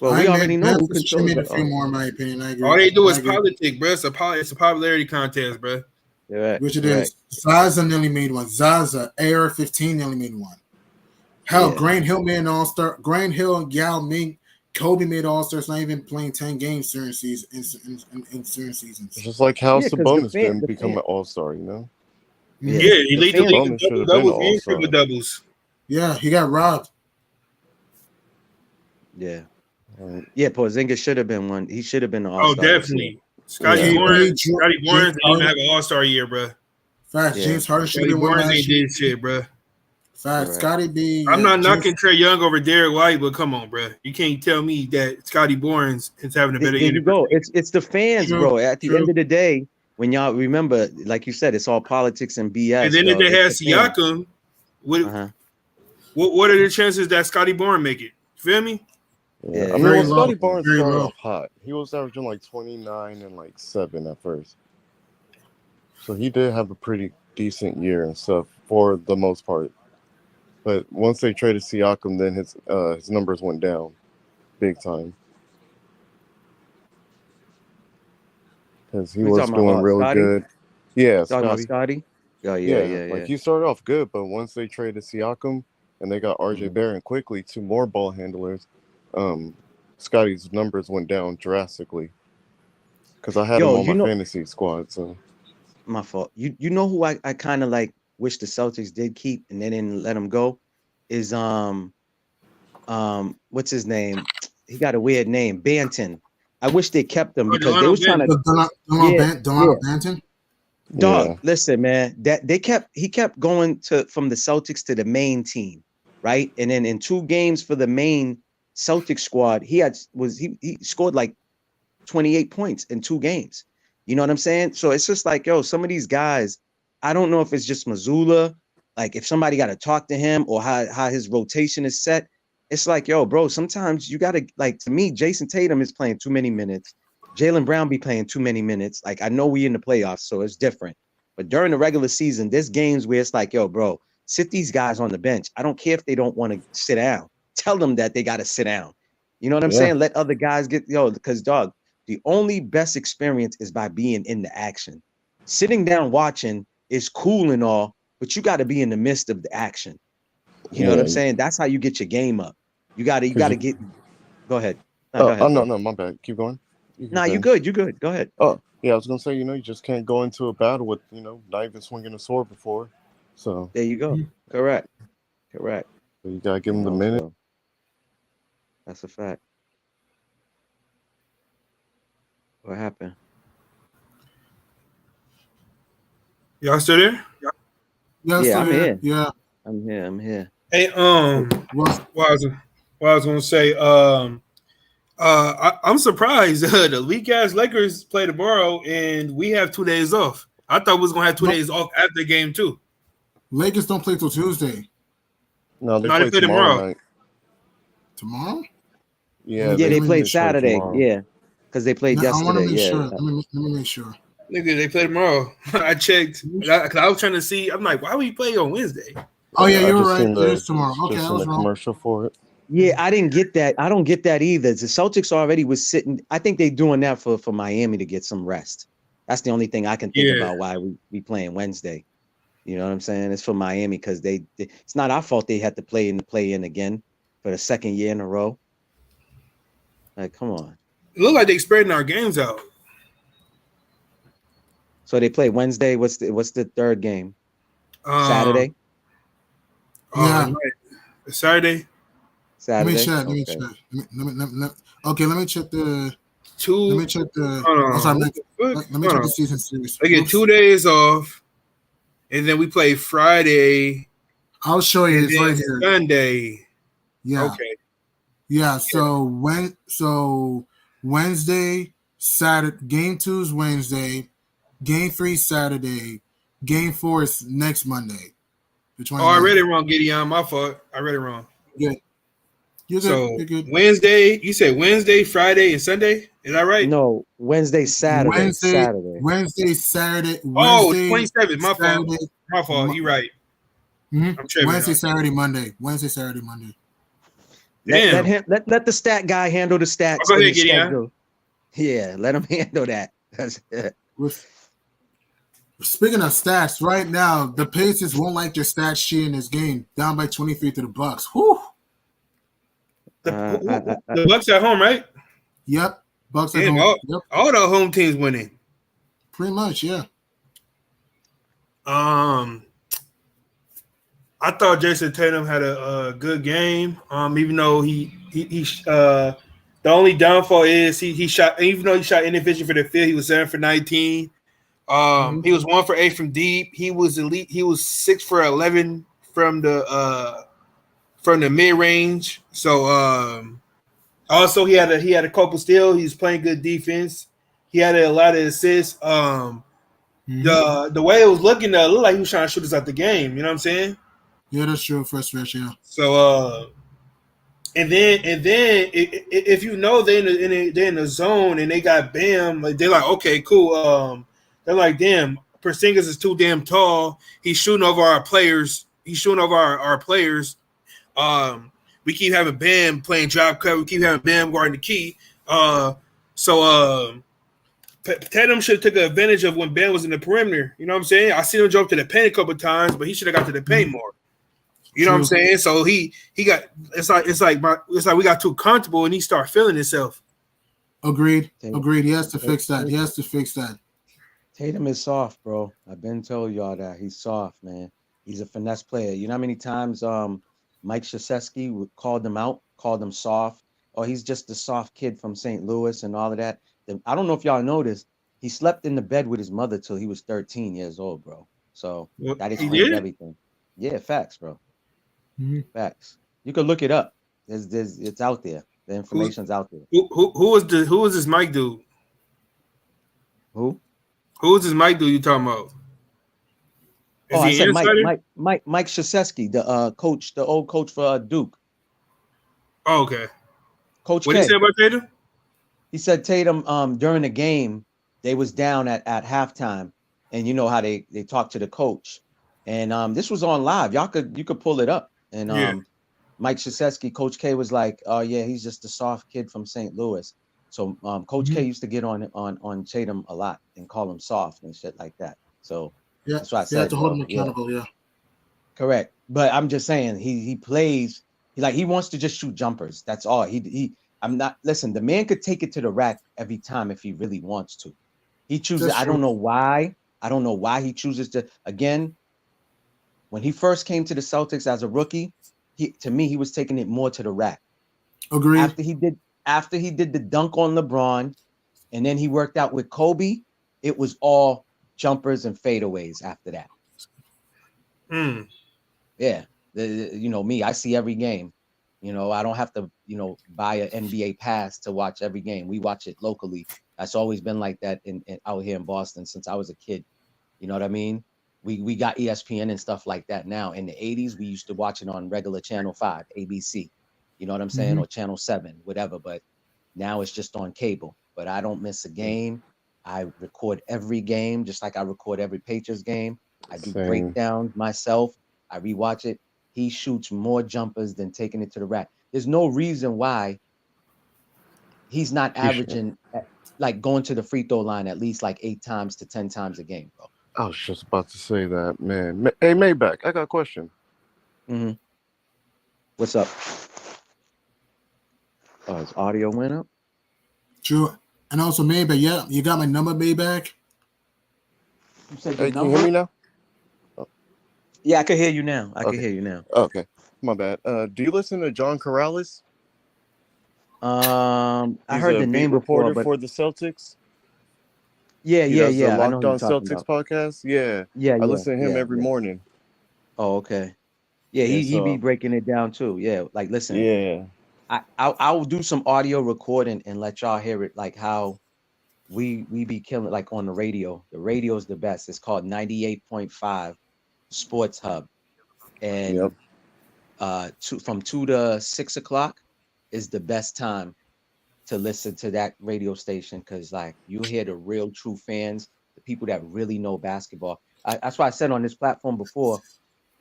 Well, we already know who Should controls made a it. few more, in my opinion. I agree. All they do is I agree. politics, bro. It's a popularity contest, bro. Which it is. Zaza nearly made one. Zaza, AR-15 nearly made one. Hell, Yeah. Grant Hill made an All-Star. Grant Hill and Yao Ming, Kobe made All-Stars, not even playing 10 games certain seasons in certain seasons. It's just like how Yeah, 'cause Sabonis the fan- didn't the become fan- an all-star, you know? Yeah, he lead the league in Sabonis should have been double-doubles an and all-star. triple-doubles. Yeah, he got robbed. Yeah. Right. Yeah, Porzingis should have been one. He should have been an Oh, all-star. this year. definitely. Scotty Yeah. Barnes James didn't even Harden- have an All-Star year, bro. Facts. Yeah. James Harden should Scotty have won Barnes last ain't year. did shit, bro. Facts. Right. Scotty B. I'm not James- knocking Trae Young over Derek White, but come on, bro. You can't tell me that Scotty Barnes is having a better There year. you go. It's the fans, True, bro. At the true. end of the day, when y'all remember, like you said, it's all politics and BS. And then if yo. they had It's the fans. Siakam, Uh-huh. what are the chances that Scotty Barnes make it? You feel me? Yeah. Yeah. I mean, Very when low. Scotty Barnes Very started low. off hot, he was averaging like 29 and like 7 at first. So he did have a pretty decent year and stuff for the most part. But once they traded Siakam, then his numbers went down big time. Because he We was talking about, doing really Scotty? good. Yeah, Talking about Scotty. Scotty? Oh, Yeah, yeah. like he started off good, but once they traded Siakam and they got RJ Mhm. Barrett quickly, 2 more ball handlers, Scotty's numbers went down drastically. Because I had Yo, him on you my know- fantasy squad, so My fault. You know who I kind of like wish the Celtics did keep and they didn't let him go is what's his name? He got a weird name, Banton. I wish they kept him because they was trying to Delano Banton. Dog, yeah. listen, man. That he kept going from the Celtics to the main team, right? And then in 2 games for the main Celtics squad, he scored like 28 points in 2 games. You know what I'm saying? So it's just like, yo, some of these guys, I don't know if it's just Missoula, like if somebody got to talk to him or how his rotation is set. It's like, yo, bro, sometimes you got to, like, to me, Jason Tatum is playing too many minutes. Jaylen Brown be playing too many minutes. Like, I know we in the playoffs, so it's different. But during the regular season, there's games where it's like, yo, bro, sit these guys on the bench. I don't care if they don't want to sit down. Tell them that they got to sit down. You know what I'm Yeah. saying? Let other guys get, because, dog, the only best experience is by being in the action. Sitting down watching is cool and all, but you got to be in the midst of the action. You know what I'm Yeah. saying? That's how you get your game up. You got to get. Go ahead. No, Oh, go ahead. no, my bad. Keep going. Nah, you good. You good. Go ahead. Oh, yeah, I was gonna say, you just can't go into a battle with, not even swinging a sword before. So There you go. Correct. you gotta give him the minute. So, that's a fact. What happened? Y'all still there? Yeah, I'm here. Yeah. I'm here. Hey, What? what I was gonna say, I'm surprised the weak ass Lakers play tomorrow and we have 2 days off. I thought we was gonna have 2 days off after game 2. Lakers don't play till Tuesday. No, they No, they play play tomorrow tomorrow. night. Tomorrow? Yeah, Yeah, they play played Saturday. tomorrow. Yeah, because they played I want to yesterday. make Yeah. sure. Let me make sure. Nigga, they play tomorrow. I checked. I was trying to see. I'm like, why would you play on Wednesday? Oh yeah, I you're just right. seen It the- is tomorrow. Okay, Just I in was the wrong. commercial for it. Yeah, I didn't get that. I don't get that either. The Celtics already was sitting. I think they doing that for Miami to get some rest. That's the only thing I can think Yeah. about why we playing Wednesday. You know what I'm saying? It's for Miami because it's not our fault they had to play in again for the 2nd year in a row. Like, come on. It looked like they spreading our games out. So they play Wednesday. What's the 3rd game? Um, Saturday. Yeah. Saturday. Let me Saturday. check. Let me Okay. check. Okay, let me check the. Two. Let me check the. Hold on. I'm sorry, What the fuck? let me Hold check on. the season series. They get Oops. 2 days off, and then we play Friday I'll show you. and It's right then here. Sunday. Yeah. Okay. Yeah. So Wednesday, Saturday. Game 2 is Wednesday. Game 3 Saturday. Game 4 is next Monday. Oh, I read it wrong, Gideon. My fault. I read it wrong. Yeah. You're good. So You're good. Wednesday, you said Wednesday, Friday, and Sunday. Is that right? No, Wednesday, Saturday, Wednesday, Saturday. Wednesday, Saturday, Oh, Wednesday, 27th. My fault. Saturday, My fault. You right. Mhm. I'm tripping. Wednesday, Saturday, Monday. Wednesday, Saturday, Monday. Let Damn. him let the stat guy handle the stats Go and ahead, the Gideon. schedule. Yeah, let him handle that. With speaking of stats, right now the Pacers won't like their stat sheet in this game, down by 23 to the Bucks. Whew. The Bucks at home, right? Yep. Bucks at Damn, home. Yep. all the home teams winning. Pretty much, yeah. I thought Jason Tatum had a good game. Even though he the only downfall is he shot, even though he shot inefficient for the field, he was 7 for 19. He was 1 for 8 from deep. He was elite. He was 6 for 11 from the mid range. So also he had a couple steals. He was playing good defense. He had a lot of assists. The way it was looking, it looked like he was trying to shoot us out the game. You know what I'm saying? Yeah, that's true. First stretch, yeah. So and then if you know they're in the zone and they got Bam, like they're like, okay, cool. They're like, damn, Porzingis is too damn tall. He's shooting over our players. He's shooting over our players. We keep having Bam playing drop cut. We keep having Bam guarding the key. Tatum should have took advantage of when Bam was in the perimeter. You know what I'm saying? I seen him jump to the paint a couple of times, but he should have got to the paint more. You know what I'm saying? So he got it's like we got too comfortable and he started feeling himself. Agreed. He has to fix that. Tatum is soft, bro. I've been told y'all that he's soft, man. He's a finesse player. You know how many times Mike Krzyzewski called him out, called him soft, or he's just a soft kid from St. Louis and all of that. I don't know if y'all noticed, he slept in the bed with his mother till he was 13 years old, bro. So that explains everything. Yeah, facts, bro. Facts. You could look it up. It's out there. The information's out there. Who was this Mike dude? Who was this Mike dude you talking about? I said Mike Krzyzewski, the coach, the old coach for Duke. Oh, okay. Coach what K. Did he say about Tatum? He said Tatum during the game, they was down at halftime, and you know how they talked to the coach. And this was on live. You could pull it up. And Mike Krzyzewski, Coach K was like, "Oh yeah, he's just a soft kid from St. Louis." So Coach K used to get on Tatum a lot and call him soft and shit like that. So that's why I said, you have to hold him accountable. Yeah, correct. But I'm just saying he plays. He wants to just shoot jumpers. That's all. I'm not. Listen, the man could take it to the rack every time if he really wants to. He chooses. I don't know why. I don't know why he chooses to. Again, when he first came to the Celtics as a rookie, to me he was taking it more to the rack. Agreed. After he did the dunk on LeBron, and then he worked out with Kobe, it was all jumpers and fadeaways after that. Yeah, me, I see every game. I don't have to, buy an NBA pass to watch every game. We watch it locally. That's always been like that in out here in Boston since I was a kid. You know what I mean? We got ESPN and stuff like that now. In the 80s, we used to watch it on regular Channel 5, ABC. You know what I'm saying? Or Channel 7, whatever. But now it's just on cable. But I don't miss a game. I record every game, just like I record every Patriots game. I do breakdowns myself. I rewatch it. He shoots more jumpers than taking it to the rack. There's no reason why he's not averaging, like going to the free throw line at least like 8 times to 10 times a game, bro. I was just about to say that, man. Hey, Maybach, I got a question. What's up? Oh, his audio went up? True. And also Maybach, yeah, you got my number, Maybach? You said hey, can you hear me now? Yeah, I can hear you now. I can hear you now. Okay. My bad. Do you listen to John Corrales? I heard the name before, but for the Celtics. Yeah. The I know Locked On Celtics podcast. Yeah. I listen to him every morning. Oh, okay. Yeah, he be breaking it down too. Yeah, like listen. Yeah. I will do some audio recording and let y'all hear it, like how we be killing, like on the radio. The radio is the best. It's called 98.5 Sports Hub, and from 2 to 6 o'clock is the best time to listen to that radio station, because like you hear the real true fans, the people that really know basketball. That's why I said on this platform before,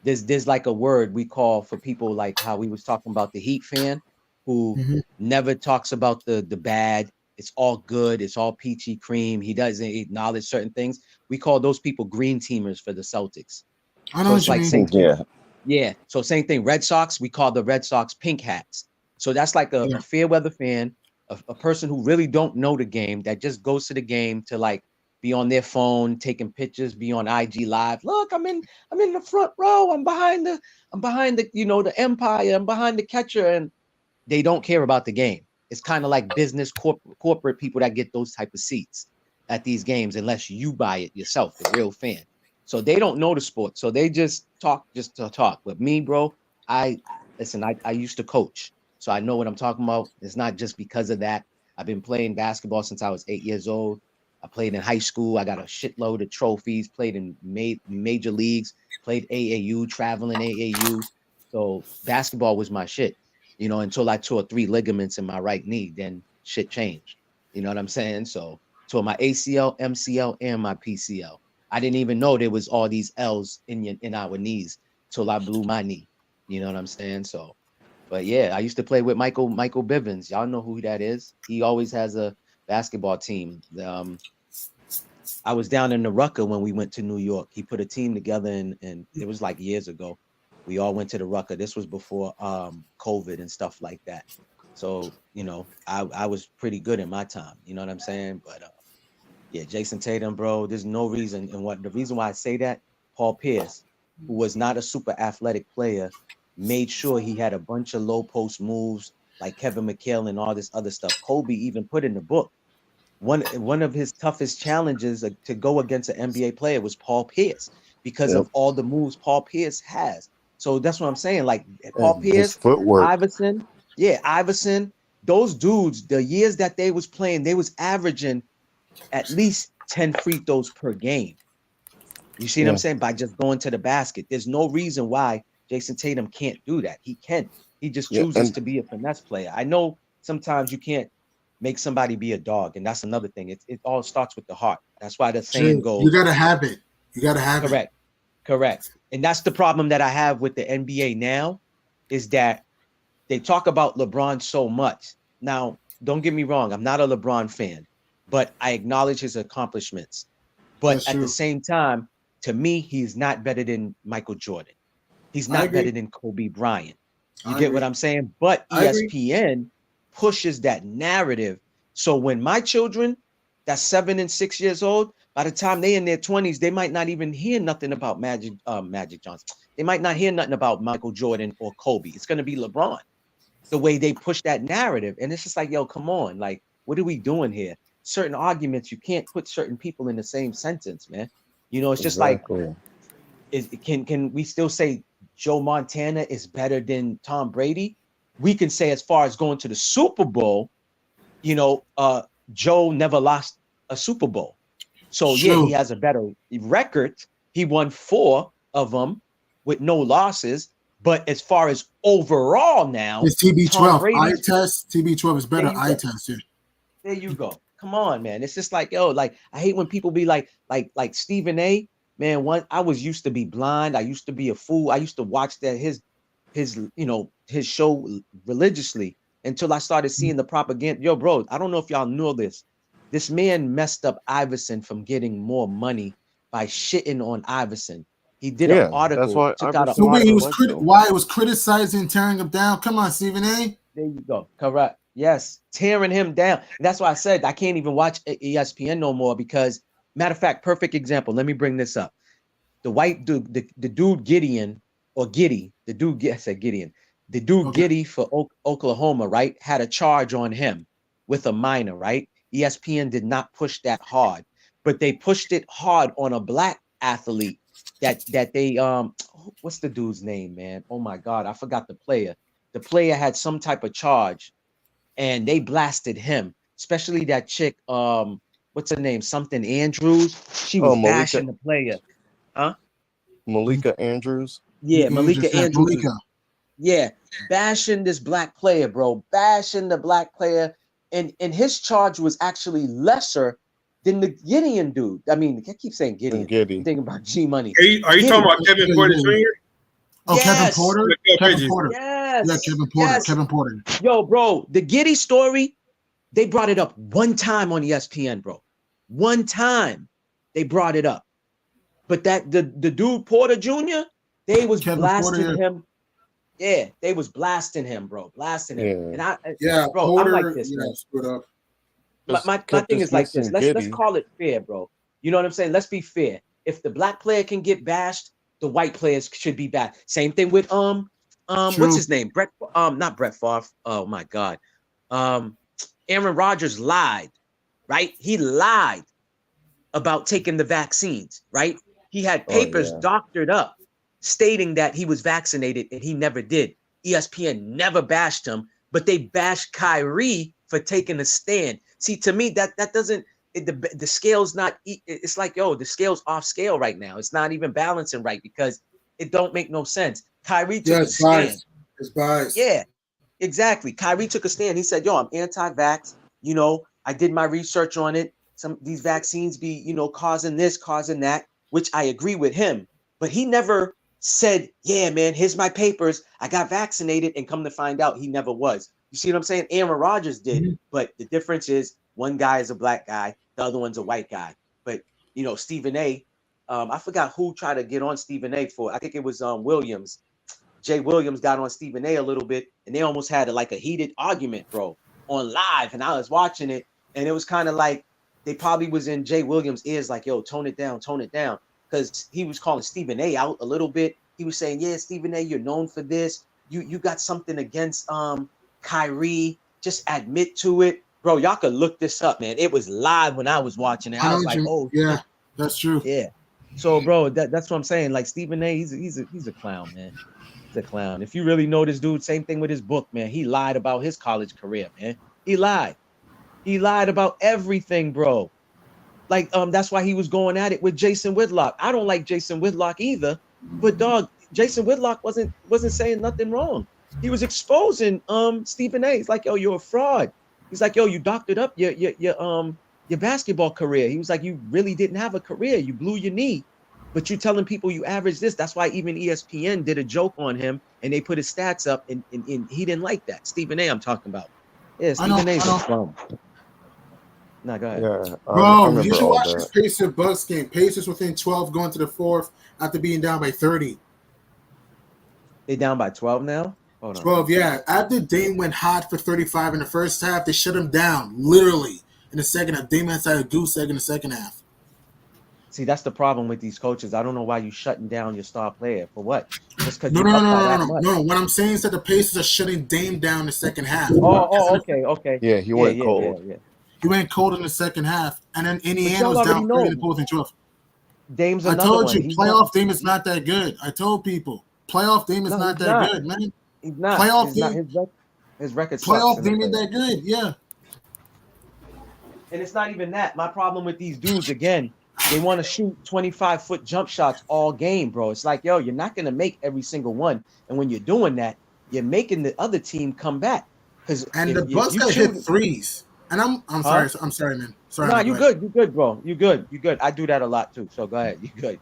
there's like a word we call for people like how we was talking about the Heat fan who never talks about the bad. It's all good. It's all peachy cream. He doesn't acknowledge certain things. We call those people green teamers for the Celtics. I know So what it's you like mean. same thing. Yeah. Yeah. So same thing. Red Sox, we call the Red Sox pink hats. So that's like a fair weather fan, a person who really don't know the game, that just goes to the game to like be on their phone, taking pictures, be on IG Live. Look, I'm in the front row. I'm behind the the Empire. I'm behind the catcher, and they don't care about the game. It's kind of like business corporate people that get those type of seats at these games, unless you buy it yourself, the real fan. So they don't know the sport. So they just talk just to talk. But me, bro, I used to coach. So I know what I'm talking about. It's not just because of that. I've been playing basketball since I was 8 years old. I played in high school. I got a shitload of trophies, played in major leagues, played AAU, traveling AAU. So basketball was my shit, until I tore 3 ligaments in my right knee. Then shit changed. You know what I'm saying? So tore my ACL, MCL, and my PCL. I didn't even know there was all these L's in our knees till I blew my knee. You know what I'm saying? So, but yeah, I used to play with Michael Bivens. Y'all know who that is. He always has a basketball team. I was down in the Rucker when we went to New York. He put a team together, and it was like years ago. We all went to the Rucker. This was before COVID and stuff like that. So, I was pretty good in my time. You know what I'm saying? But yeah, Jason Tatum, bro, there's no reason. And the reason why I say that, Paul Pierce, who was not a super athletic player, made sure he had a bunch of low post moves like Kevin McHale and all this other stuff. Kobe even put in the book. One of his toughest challenges to go against an NBA player was Paul Pierce because of all the moves Paul Pierce has. So that's what I'm saying. Like Paul And his Pierce, footwork. Iverson, those dudes, the years that they was playing, they was averaging at least 10 free throws per game. You see what I'm saying? By just going to the basket. There's no reason why Jason Tatum can't do that. He can. He just chooses to be a finesse player. I know sometimes you can't make somebody be a dog, and that's another thing. It all starts with the heart. That's why the saying goes. You gotta have it. You gotta have it. Correct. And that's the problem that I have with the NBA now, is that they talk about LeBron so much. Now, don't get me wrong, I'm not a LeBron fan, but I acknowledge his accomplishments. But at the same time, to me, he's not better than Michael Jordan. He's not better than Kobe Bryant. You get what I'm saying? But ESPN pushes that narrative. So when my children, that's 7 and 6 years old, by the time they in their 20s, they might not even hear nothing about Magic Johnson. They might not hear nothing about Michael Jordan or Kobe. It's going to be LeBron, the way they push that narrative. And it's just like, yo, come on. Like, what are we doing here? Certain arguments, you can't put certain people in the same sentence, man. It's just like, can we still say Joe Montana is better than Tom Brady? We can say as far as going to the Super Bowl, Joe never lost a Super Bowl. So yeah, he has a better record. He won 4 of them with no losses. But as far as overall now, it's TB12 eye test. TB12 is better eye test. Yeah. There you go. Come on, man. It's just like, yo, like I hate when people be like Stephen A. Man, I was used to be blind. I used to be a fool. I used to watch his show religiously until I started seeing the propaganda. Yo, bro, I don't know if y'all know this. This man messed up Iverson from getting more money by shitting on Iverson. He did an article. That's why took out an article. Why it was criticizing, tearing him down. Come on, Stephen A. There you go. Correct. Yes, tearing him down. And that's why I said I can't even watch ESPN no more because, matter of fact, perfect example. Let me bring this up. The white dude, the dude Gideon or Giddy, the dude, I said Gideon. The dude Giddy for Oklahoma, right, had a charge on him with a minor, right? ESPN did not push that hard, but they pushed it hard on a black athlete that they what's the dude's name, man? Oh my God, I forgot the player. The player had some type of charge, and they blasted him, especially that chick. What's her name? Something Andrews. She was bashing the player. Huh? Malika Andrews. Yeah, Malika Andrews. bashing this black player, bro, bashing the black player, and his charge was actually lesser than the Gideon dude. I mean, I keep saying Gideon. Giddy. I'm thinking about G Money. Are you talking about Kevin Porter Jr.? Oh, Yes. Kevin Porter. Miguel Kevin Bridges. Porter. Yes. Yeah, Kevin Porter. Yes. Kevin Porter. Yo, bro, the Giddy story, they brought it up one time on ESPN, bro. One time they brought it up. But that the dude Porter Jr., they was Kevin blasting Porter, him. Yeah, they was blasting him, bro. Blasting him. Yeah. And bro, Porter, I'm like this, man. screwed up. My Kept thing is like this. dismissing Let's Giddey. call it fair, bro. You know what I'm saying? Let's be fair. If the black player can get bashed, the white players should be bashed. Same thing with True. what's his name? Not Brett Favre. Oh my God. Aaron Rodgers lied, right? He lied about taking the vaccines, right? He had papers doctored up stating that he was vaccinated and he never did. ESPN never bashed him, but they bashed Kyrie for taking a stand. See, to me, that doesn't the scale's not. It's like, yo, the scale's off scale right now. It's not even balancing right because it don't make no sense. Kyrie took a stand. It's biased. Yeah, exactly. Kyrie took a stand. He said, yo, I'm anti-vax. You know, I did my research on it. These vaccines be, you know, causing this, causing that, which I agree with him. But he never said, yeah, man, here's my papers. I got vaccinated, and come to find out he never was. You see what I'm saying? Aaron Rodgers did, but the difference is one guy is a black guy, the other one's a white guy. But, you know, Stephen A., I forgot who tried to get on Stephen A. for, I think it was Williams. Jay Williams got on Stephen A. a little bit, and they almost had a heated argument, bro, on live, and I was watching it, and it was kind of like they probably was in Jay Williams' ears like, yo, tone it down, because he was calling Stephen A. out a little bit. He was saying, yeah, Stephen A., you're known for this. You got something against Kyrie. Just admit to it. Bro, y'all could look this up, man. It was live when I was watching it. I was like, oh, yeah, that's true. Yeah. So, bro, that's what I'm saying. Like, Stephen A., he's a clown, man. He's a clown. If you really know this dude, same thing with his book, man. He lied about his college career, man. He lied. He lied about everything, bro. Like, that's why he was going at it with Jason Whitlock. I don't like Jason Whitlock either, but dog, Jason Whitlock wasn't saying nothing wrong. He was exposing Stephen A. He's like, yo, you're a fraud. He's like, yo, you doctored up your basketball career. He was like, you really didn't have a career. You blew your knee, but you're telling people you averaged this. That's why even ESPN did a joke on him and they put his stats up, and he didn't like that. Stephen A. I'm talking about. Yeah, Stephen A's a bum. No, go ahead. Yeah, Bro, you should watch this Pacers Bucks game. Pacers within 12 going to the fourth after being down by 30. They down by 12 now? Hold on. 12, yeah. After Dame went hot for 35 in the first half, they shut him down, literally. In the second half, Dame had a goose egg in the second half. See, that's the problem with these coaches. I don't know why you shutting down your star player. For what? Just No. What I'm saying is that the Pacers are shutting Dame down in the second half. Okay. Yeah, he went cold. Yeah. He went cold in the second half, and then Indiana was down 30 in the fourth and 12. Dame's I another told one. you, He's playoff not, Dame is not that good. I told people, playoff Dame is not that good, man. He's not. Playoff Dame. Dame. His record. Playoff Dame is that good, yeah. And it's not even that. My problem with these dudes, again, they want to shoot 25-foot jump shots all game, bro. It's like, yo, you're not gonna make every single one, and when you're doing that, you're making the other team come back. And the Bucks got hit threes. And I'm sorry, man. Sorry. Nah, you good, bro. You good. I do that a lot too. So go ahead. You good.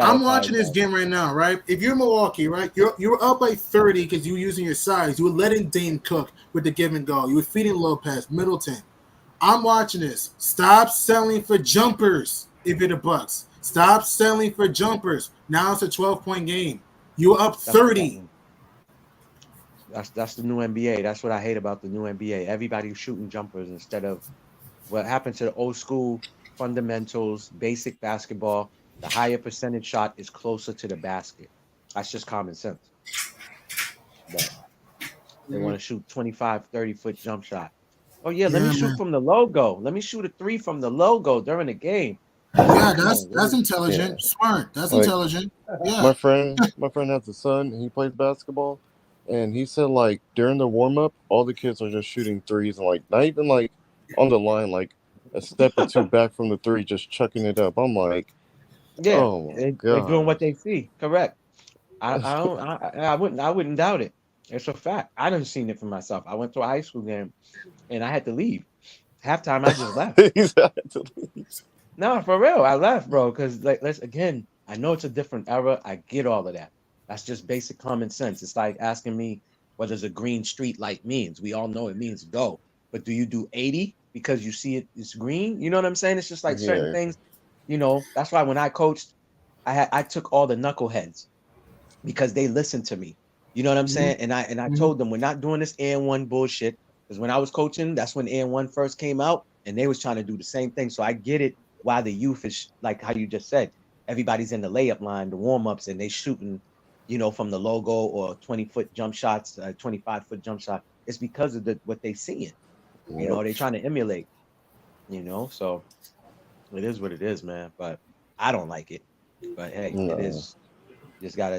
I'm watching this game right now, right? If you're Milwaukee, right, you're up by 30 because you were using your size. You were letting Dame cook with the give and go. You were feeding Lopez, Middleton. I'm watching this. Stop selling for jumpers if you're the Bucks. Stop selling for jumpers. Now it's a 12-point game. You're up 30. That's the new NBA. That's what I hate about the new NBA. Everybody's shooting jumpers instead of what happened to the old school fundamentals, basic basketball. The higher percentage shot is closer to the basket. That's just common sense. But they want to shoot 25, 30-foot jump shot. Oh, yeah, let me shoot from the logo. Let me shoot a 3 from the logo during the game. Yeah, that's intelligent. Yeah. Smart. That's intelligent. Yeah. My friend has a son. He plays basketball. And he said, like, during the warm-up, all the kids are just shooting threes and, like, not even, like, on the line, like, a step or two back from the three, just chucking it up. I'm like, they're doing what they see. Correct. I wouldn't doubt it. It's a fact. I done seen it for myself. I went to a high school game and I had to leave. Halftime, I just left. He's had to leave. No, for real, I left, bro. Because like, let's again, I know it's a different era. I get all of that. That's just basic common sense. It's like asking me what does a green street light means. We all know it means go, but do you do 80 because you see it's green? You know what I'm saying? It's just like certain Yeah. things. You know, that's why when I coached, I took all the knuckleheads because they listened to me. You know what I'm saying? And I told them we're not doing this and one bullshit. Because when I was coaching, that's when and one first came out, and they was trying to do the same thing. So I get it why the youth is like how you just said. Everybody's in the layup line, the warm-ups, and they shooting, from the logo or 20-foot jump shots, 25-foot jump shot. It's because of what they seeing. They're trying to emulate. So it is what it is, man. But I don't like it. But hey, No. it is. Just gotta,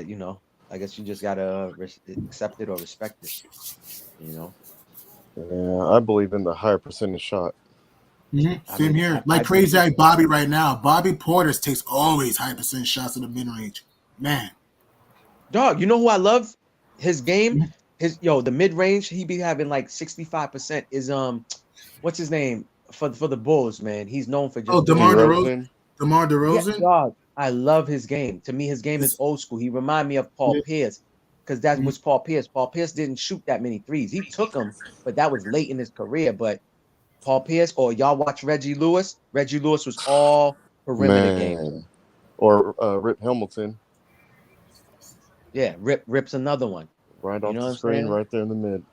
I guess you just gotta accept it or respect it. Yeah, I believe in the higher percentage shot. Same here. Crazy like Bobby right now. Bobby Portis takes always high percent shots in the mid range. Man, dog, you know who I love? His game, the mid range. He be having like 65%. Is what's his name for the Bulls? Man, he's known for just DeMar DeRozan. DeRozan. Yeah, dog, I love his game. To me, his game is old school. He remind me of Paul Pierce because that was Paul Pierce. Paul Pierce didn't shoot that many threes. He took them, but that was late in his career. But Paul Pierce, or y'all watch Reggie Lewis. Reggie Lewis was all perimeter games. Or Rip Hamilton. Yeah, Rip's another one. Right off the screen, right there in the mid.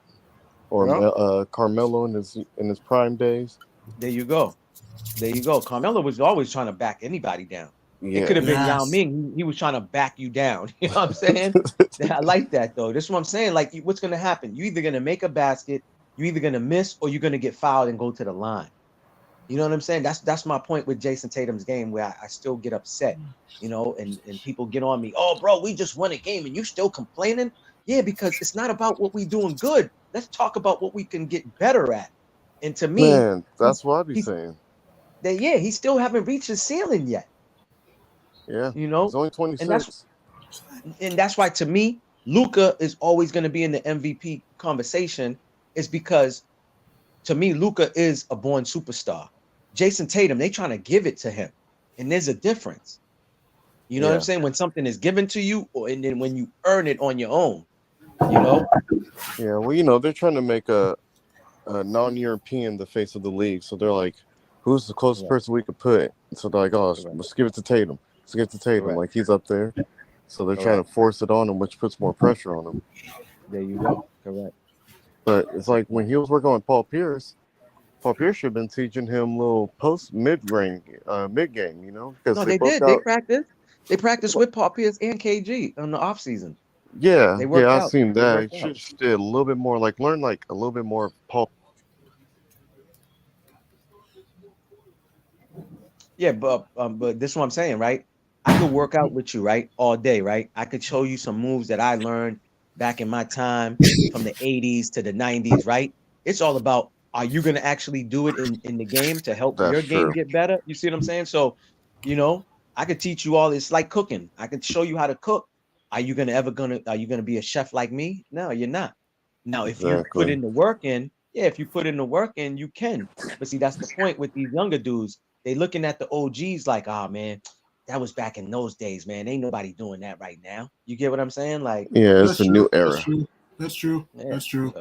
Or Carmelo in his prime days. There you go. Carmelo was always trying to back anybody down. Yeah. It could have been Yao Ming. He was trying to back you down. You know what I'm saying? I like that though. This is what I'm saying. Like, what's gonna happen? You either gonna make a basket, you either gonna miss, or you're gonna get fouled and go to the line. You know what I'm saying? That's my point with Jason Tatum's game, where I still get upset. And people get on me. Oh, bro, we just won a game and you still complaining? Yeah, because it's not about what we doing good. Let's talk about what we can get better at. And to me, man, that's what I be saying. That he still haven't reached his ceiling yet. Yeah, he's only 26. And that's why, to me, Luka is always going to be in the MVP conversation. Is because, to me, Luka is a born superstar. Jason Tatum, they trying to give it to him, and there's a difference. You know what I'm saying? When something is given to you, and then when you earn it on your own. Yeah, well, they're trying to make a non-European the face of the league, so they're like, who's the closest person we could put? So they're like, oh, let's give it to Tatum. Let's give it to Tatum. Correct. Like, he's up there. So they're trying to force it on him, which puts more pressure on him. There you go. Correct. But it's like when he was working on Paul Pierce should have been teaching him little mid-game, because No, they did. They practiced with Paul Pierce and KG on the off season. Yeah, I've out. seen that. He should just did a little bit more, learn a little bit more of Paul. Yeah, but this is what I'm saying, right? I could work out with you, right, all day, right? I could show you some moves that I learned back in my time from the 80s to the 90s, right? It's all about, are you going to actually do it in the game to help your game get better? You see what I'm saying? So, I could teach you all this, like cooking. I could show you how to cook. Are you going to be a chef like me? No, you're not. Now, if you put in the work in, you can. But see, that's the point with these younger dudes. They looking at the OGs like, oh man, that was back in those days, man. Ain't nobody doing that right now. You get what I'm saying? Like, yeah, it's a new era. That's true. Yeah, that's true.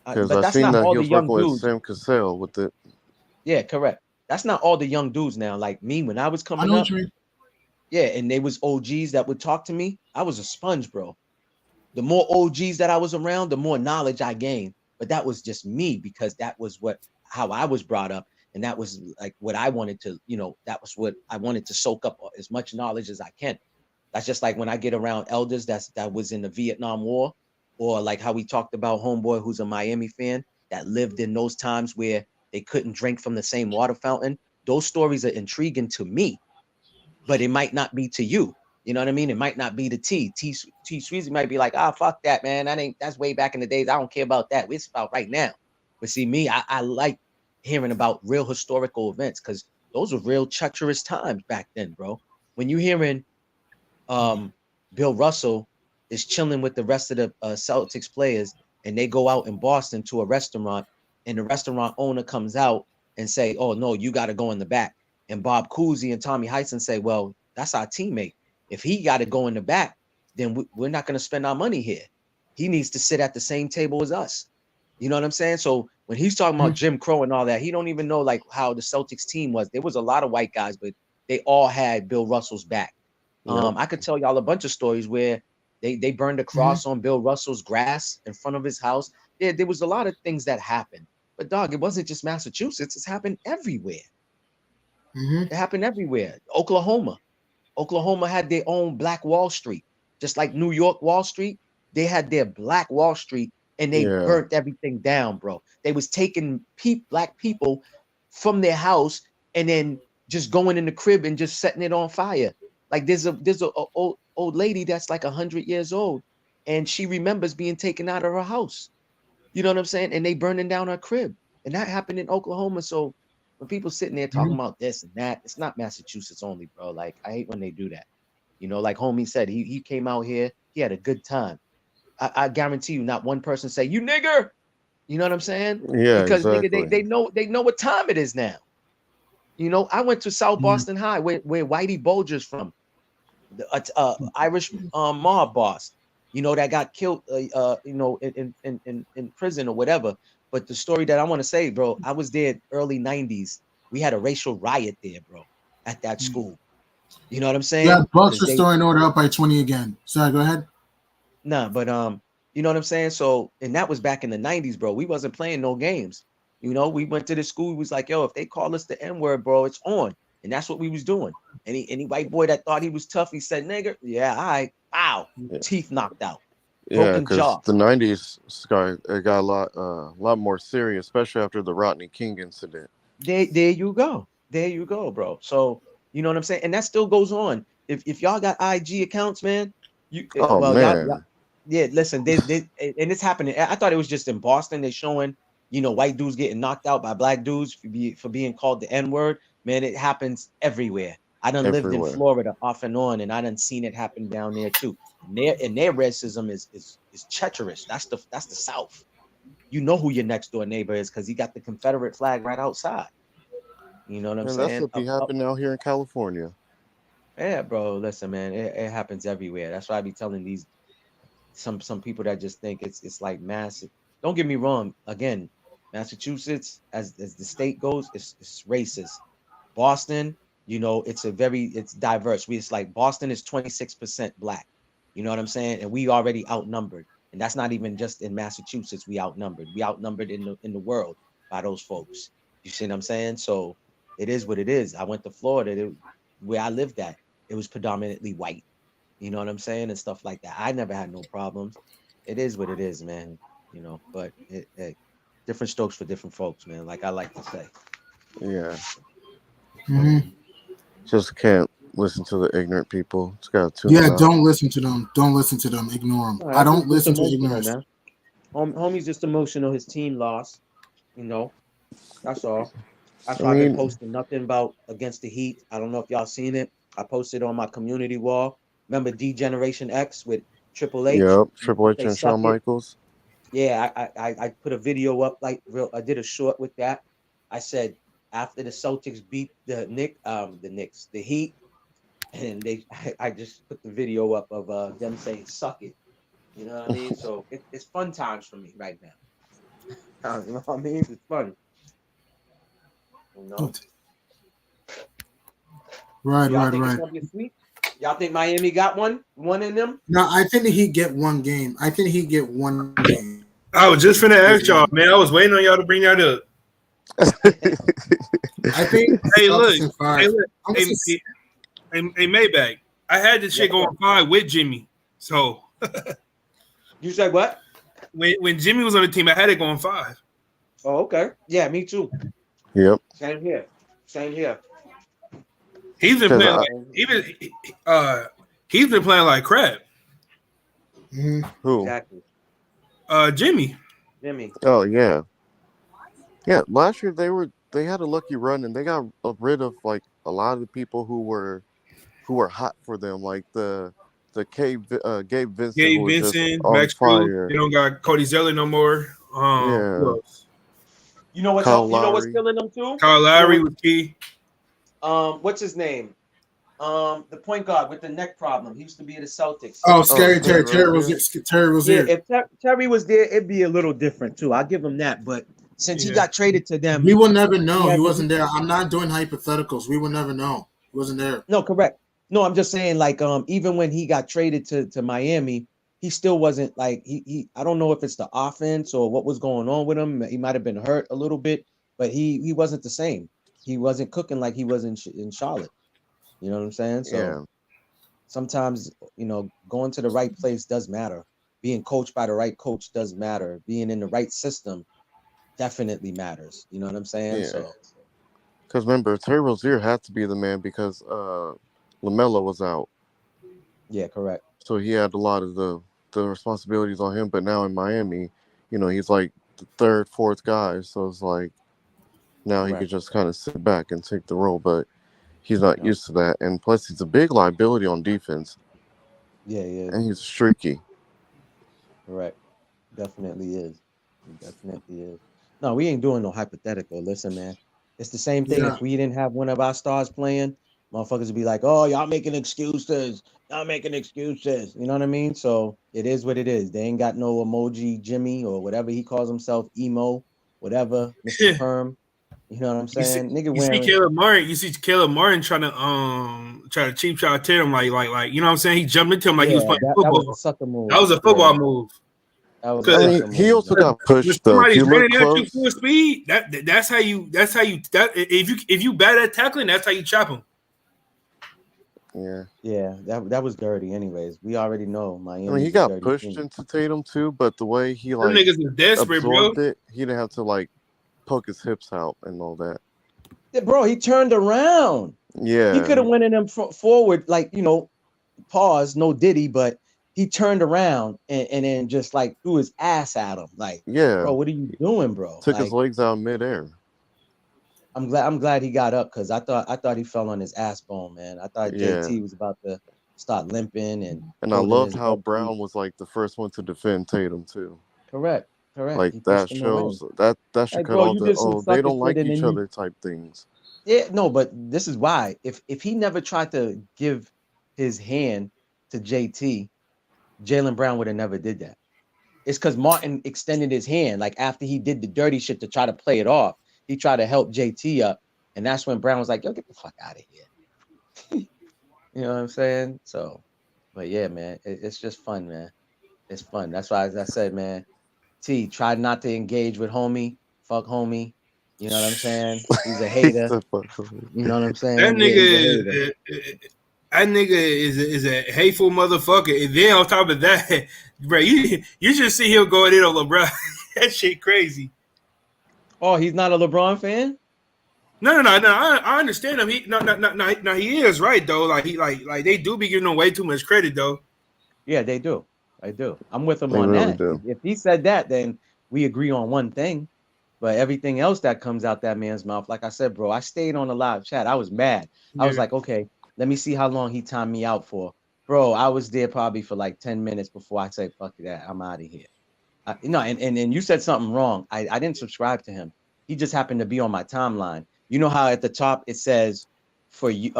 Because I've seen that he was working with Sam Cassell with it. Yeah, correct. That's not all the young dudes now. Like me, when I was coming up, and they was OGs that would talk to me. I was a sponge, bro. The more OGs that I was around, the more knowledge I gained. But that was just me, because that was how I was brought up. And that was like what I wanted to, that was what I wanted to soak up as much knowledge as I can. That's just like when I get around elders that was in the Vietnam War, or like how we talked about homeboy who's a Miami fan that lived in those times where they couldn't drink from the same water fountain. Those stories are intriguing to me, but it might not be to you. You know what I mean? It might not be the T Sweezy might be like, fuck that, man. That's way back in the days. I don't care about that. It's about right now. But see, me, I like hearing about real historical events, because those were real treacherous times back then, bro. When you hearing Bill Russell is chilling with the rest of the Celtics players, and they go out in Boston to a restaurant, and the restaurant owner comes out and say, "Oh no, you got to go in the back." And Bob Cousy and Tommy Heinsohn say, "Well, that's our teammate. If he got to go in the back, then we're not going to spend our money here. He needs to sit at the same table as us." You know what I'm saying? So when he's talking about Jim Crow and all that, he don't even know like how the Celtics team was. There was a lot of white guys, but they all had Bill Russell's back. I could tell y'all a bunch of stories where they burned a cross on Bill Russell's grass in front of his house. Yeah, there was a lot of things that happened. But dog, it wasn't just Massachusetts. It's happened everywhere. It happened everywhere. Oklahoma had their own Black Wall Street, just like New York Wall Street. They had their Black Wall Street, and they burnt everything down, bro. They was taking black people from their house and then just going in the crib and just setting it on fire. Like there's a old lady that's like 100 years old, and she remembers being taken out of her house. You know what I'm saying? And they burning down her crib, and that happened in Oklahoma. So when people sitting there talking about this and that, it's not Massachusetts only, bro. Like I hate when they do that. You know, like homie said, he came out here, he had a good time. I guarantee you, not one person say you nigger. You know what I'm saying? Yeah, because exactly. nigga, they know what time it is now. You know, I went to South Boston High, where Whitey Bulger's from, the Irish mob boss. You know, that got killed. You know, in prison or whatever. But the story that I want to say, bro, I was there early '90s. We had a racial riot there, bro, at that school. You know what I'm saying? Yeah, Bucks restoring order up by 20 again. Sorry, go ahead. Nah, but you know what I'm saying? So, and that was back in the 90s, bro. We wasn't playing no games. You know, we went to the school, we was like, yo, if they call us the N-word, bro, it's on. And that's what we was doing. Any white boy that thought he was tough, he said, nigger, yeah, all right, wow, teeth knocked out. Yeah, Broken because jaw. the '90s, Sky, it got a lot more serious, especially after the Rodney King incident. There you go. There you go, bro. So, you know what I'm saying? And that still goes on. If y'all got IG accounts, man, y'all, yeah, listen, and it's happening. I thought it was just in Boston. They're showing, you know, white dudes getting knocked out by black dudes for being called the N-word. Man, it happens everywhere. I done lived in Florida off and on, and I done seen it happen down there too. And their racism is treacherous. That's the South. You know who your next door neighbor is because he got the Confederate flag right outside. You know what I'm saying? That's what be happening out here in California. Yeah, bro. Listen, man, it happens everywhere. That's why I be telling these some people that just think it's like massive. Don't get me wrong. Again, Massachusetts, as the state goes, it's racist. Boston, you know, it's diverse. It's like Boston is 26% black. You know what I'm saying? And we already outnumbered. And that's not even just in Massachusetts. We outnumbered. We outnumbered in the world by those folks. You see what I'm saying? So it is what it is. I went to Florida, where I lived at. It was predominantly white. You know what I'm saying? And stuff like that. I never had no problems. It is what it is, man. You know, but different strokes for different folks, man. Like I like to say. Yeah. Just can't listen to the ignorant people. It's got to. Yeah, don't listen to them. Don't listen to them. Ignore them. Right, I don't listen to ignorance. Man. Homie's just emotional. His team lost. You know, that's all. That's why I've been posting nothing about against the Heat. I don't know if y'all seen it. I posted on my community wall. Remember D-Generation X with Triple H? Yep, Triple H and Shawn Michaels. Yeah, I put a video up I did a short with that. I said after the Celtics beat the Heat, and I just put the video up of them saying "suck it." You know what I mean? So it's fun times for me right now. You know what I mean? It's fun. You know? Right. Y'all think Miami got one in them? No, I think that he'd get one game. I was just finna ask y'all, man. I was waiting on y'all to bring that up. I think. Hey, Maybach. I had this shit going 5 with Jimmy. So. You said what? When Jimmy was on the team, I had it going 5. Oh, okay. Yeah, me too. Yep. Same here. He's been playing he's been playing like crap. Who? Exactly. Jimmy. Oh yeah. Yeah, last year they had a lucky run and they got rid of like a lot of the people who were hot for them, like the Gabe Vincent, Gabe who was just Vincent, on Max Strus. fire. They don't got Cody Zeller no more. Who Yeah, else? You know what's Kyle you know what's Lowry. killing them too? Kyle You know Lowry what, was key. what's his name? The point guard with the neck problem. He used to be at the Celtics. Oh, Oh, scary Terry. Terry Terry Rozier. Rozier. Terry Yeah, Rozier. if Terry was there, it'd be a little different too. I'll give him that. But since he Yeah. got traded to them, We will never he know. He hasn't- wasn't there. I'm not doing hypotheticals. We will never know. He wasn't there. No, correct. No, I'm just saying, like, even when he got traded to Miami, he still wasn't like he. I don't know if it's the offense or what was going on with him. He might have been hurt a little bit, but he wasn't the same. He wasn't cooking like he was in Charlotte. You know what I'm saying? So Yeah, sometimes, going to the right place does matter. Being coached by the right coach does matter. Being in the right system definitely matters. You know what I'm saying? Yeah. So because remember, Terry Rozier had to be the man because LaMelo was out, yeah, correct. so he had a lot of the responsibilities on him. But now in Miami, he's like the third, fourth guy, so it's like now he Correct. could just kind of sit back and take the role. But he's not Yeah. used to that, and plus he's a big liability on defense, Yeah, and he's streaky. correct. Definitely is. It definitely is. No, we ain't doing no hypothetical. Listen, man. It's the same thing. Yeah. If we didn't have one of our stars playing, motherfuckers would be like, oh, y'all making excuses. Y'all making excuses. You know what I mean? So it is what it is. They ain't got no emoji Jimmy or whatever he calls himself, emo, whatever, Mr. Perm. You know what I'm saying? Nigga You see wearing Caleb Martin trying to cheap shot Tatum like you know what I'm saying? He jumped into him like he was playing football. that was a sucker move. That was a football Yeah, move. that was I a Because mean, sucker he move, also man. got when pushed though. If somebody's you look running at you close, full speed, that's how you if you bad at tackling, that's how you chop him. yeah. Yeah, that was dirty. Anyways, we already know I Miami's mean, he a got dirty pushed team. into Tatum too, but the way he Them like niggas is desperate, bro. absorbed it, he didn't have to like poke his hips out and all that. Yeah, bro, he turned around. Yeah, He could have went in them forward, like, pause, no Diddy, but he turned around and then just like threw his ass at him. Like, yeah. bro, what are you doing, bro? Took his Like, legs out midair. I'm glad he got up because I thought he fell on his ass bone, man. I thought Yeah. JT was about to start limping and And I holding loved his how butt. Brown was like the first one to defend Tatum too. Correct. Like He that pushed him away. shows that should Like, cut bro, all you the did some they sucker don't shit like and each then you other type things. Yeah, no, but this is why. If he never tried to give his hand to JT, Jaylen Brown would have never did that. It's because Martin extended his hand. Like after he did the dirty shit to try to play it off, he tried to help JT up. And that's when Brown was like, yo, get the fuck out of here. You know what I'm saying? So, but yeah, man, it's just fun, man. It's fun. That's why, as I said, man, T, try not to engage with homie. Fuck homie. You know what I'm saying? He's a hater. You know what I'm saying? That Yeah, he's a hater. nigga is a hateful motherfucker. And then on top of that, bro, you should see him going in on LeBron. That shit crazy. Oh, he's not a LeBron fan? No. I understand him. He is right though. Like they do be giving him way too much credit though. Yeah, they do. I do. I'm with him They on really that. do. If he said that, then we agree on one thing. But everything else that comes out that man's mouth, like I said, bro, I stayed on the live chat. I was mad. I was like, okay, let me see how long he timed me out for. Bro, I was there probably for like 10 minutes before I say, fuck that, I'm out of here. And you said something wrong. I didn't subscribe to him. He just happened to be on my timeline. You know how at the top it says for you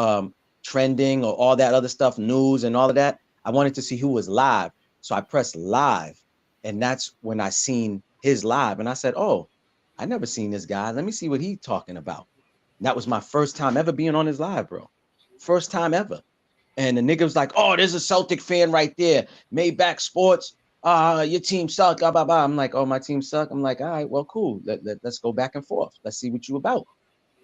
trending or all that other stuff, news and all of that. I wanted to see who was live. So I pressed live. And that's when I seen his live. And I said, oh, I never seen this guy. Let me see what he's talking about. And that was my first time ever being on his live, bro. First time ever. And the nigga was like, oh, there's a Celtic fan right there. Maybach Sports. Your team suck. Blah, blah, blah. I'm like, oh, my team suck. I'm like, all right, well, cool. Let's go back and forth. Let's see what you about.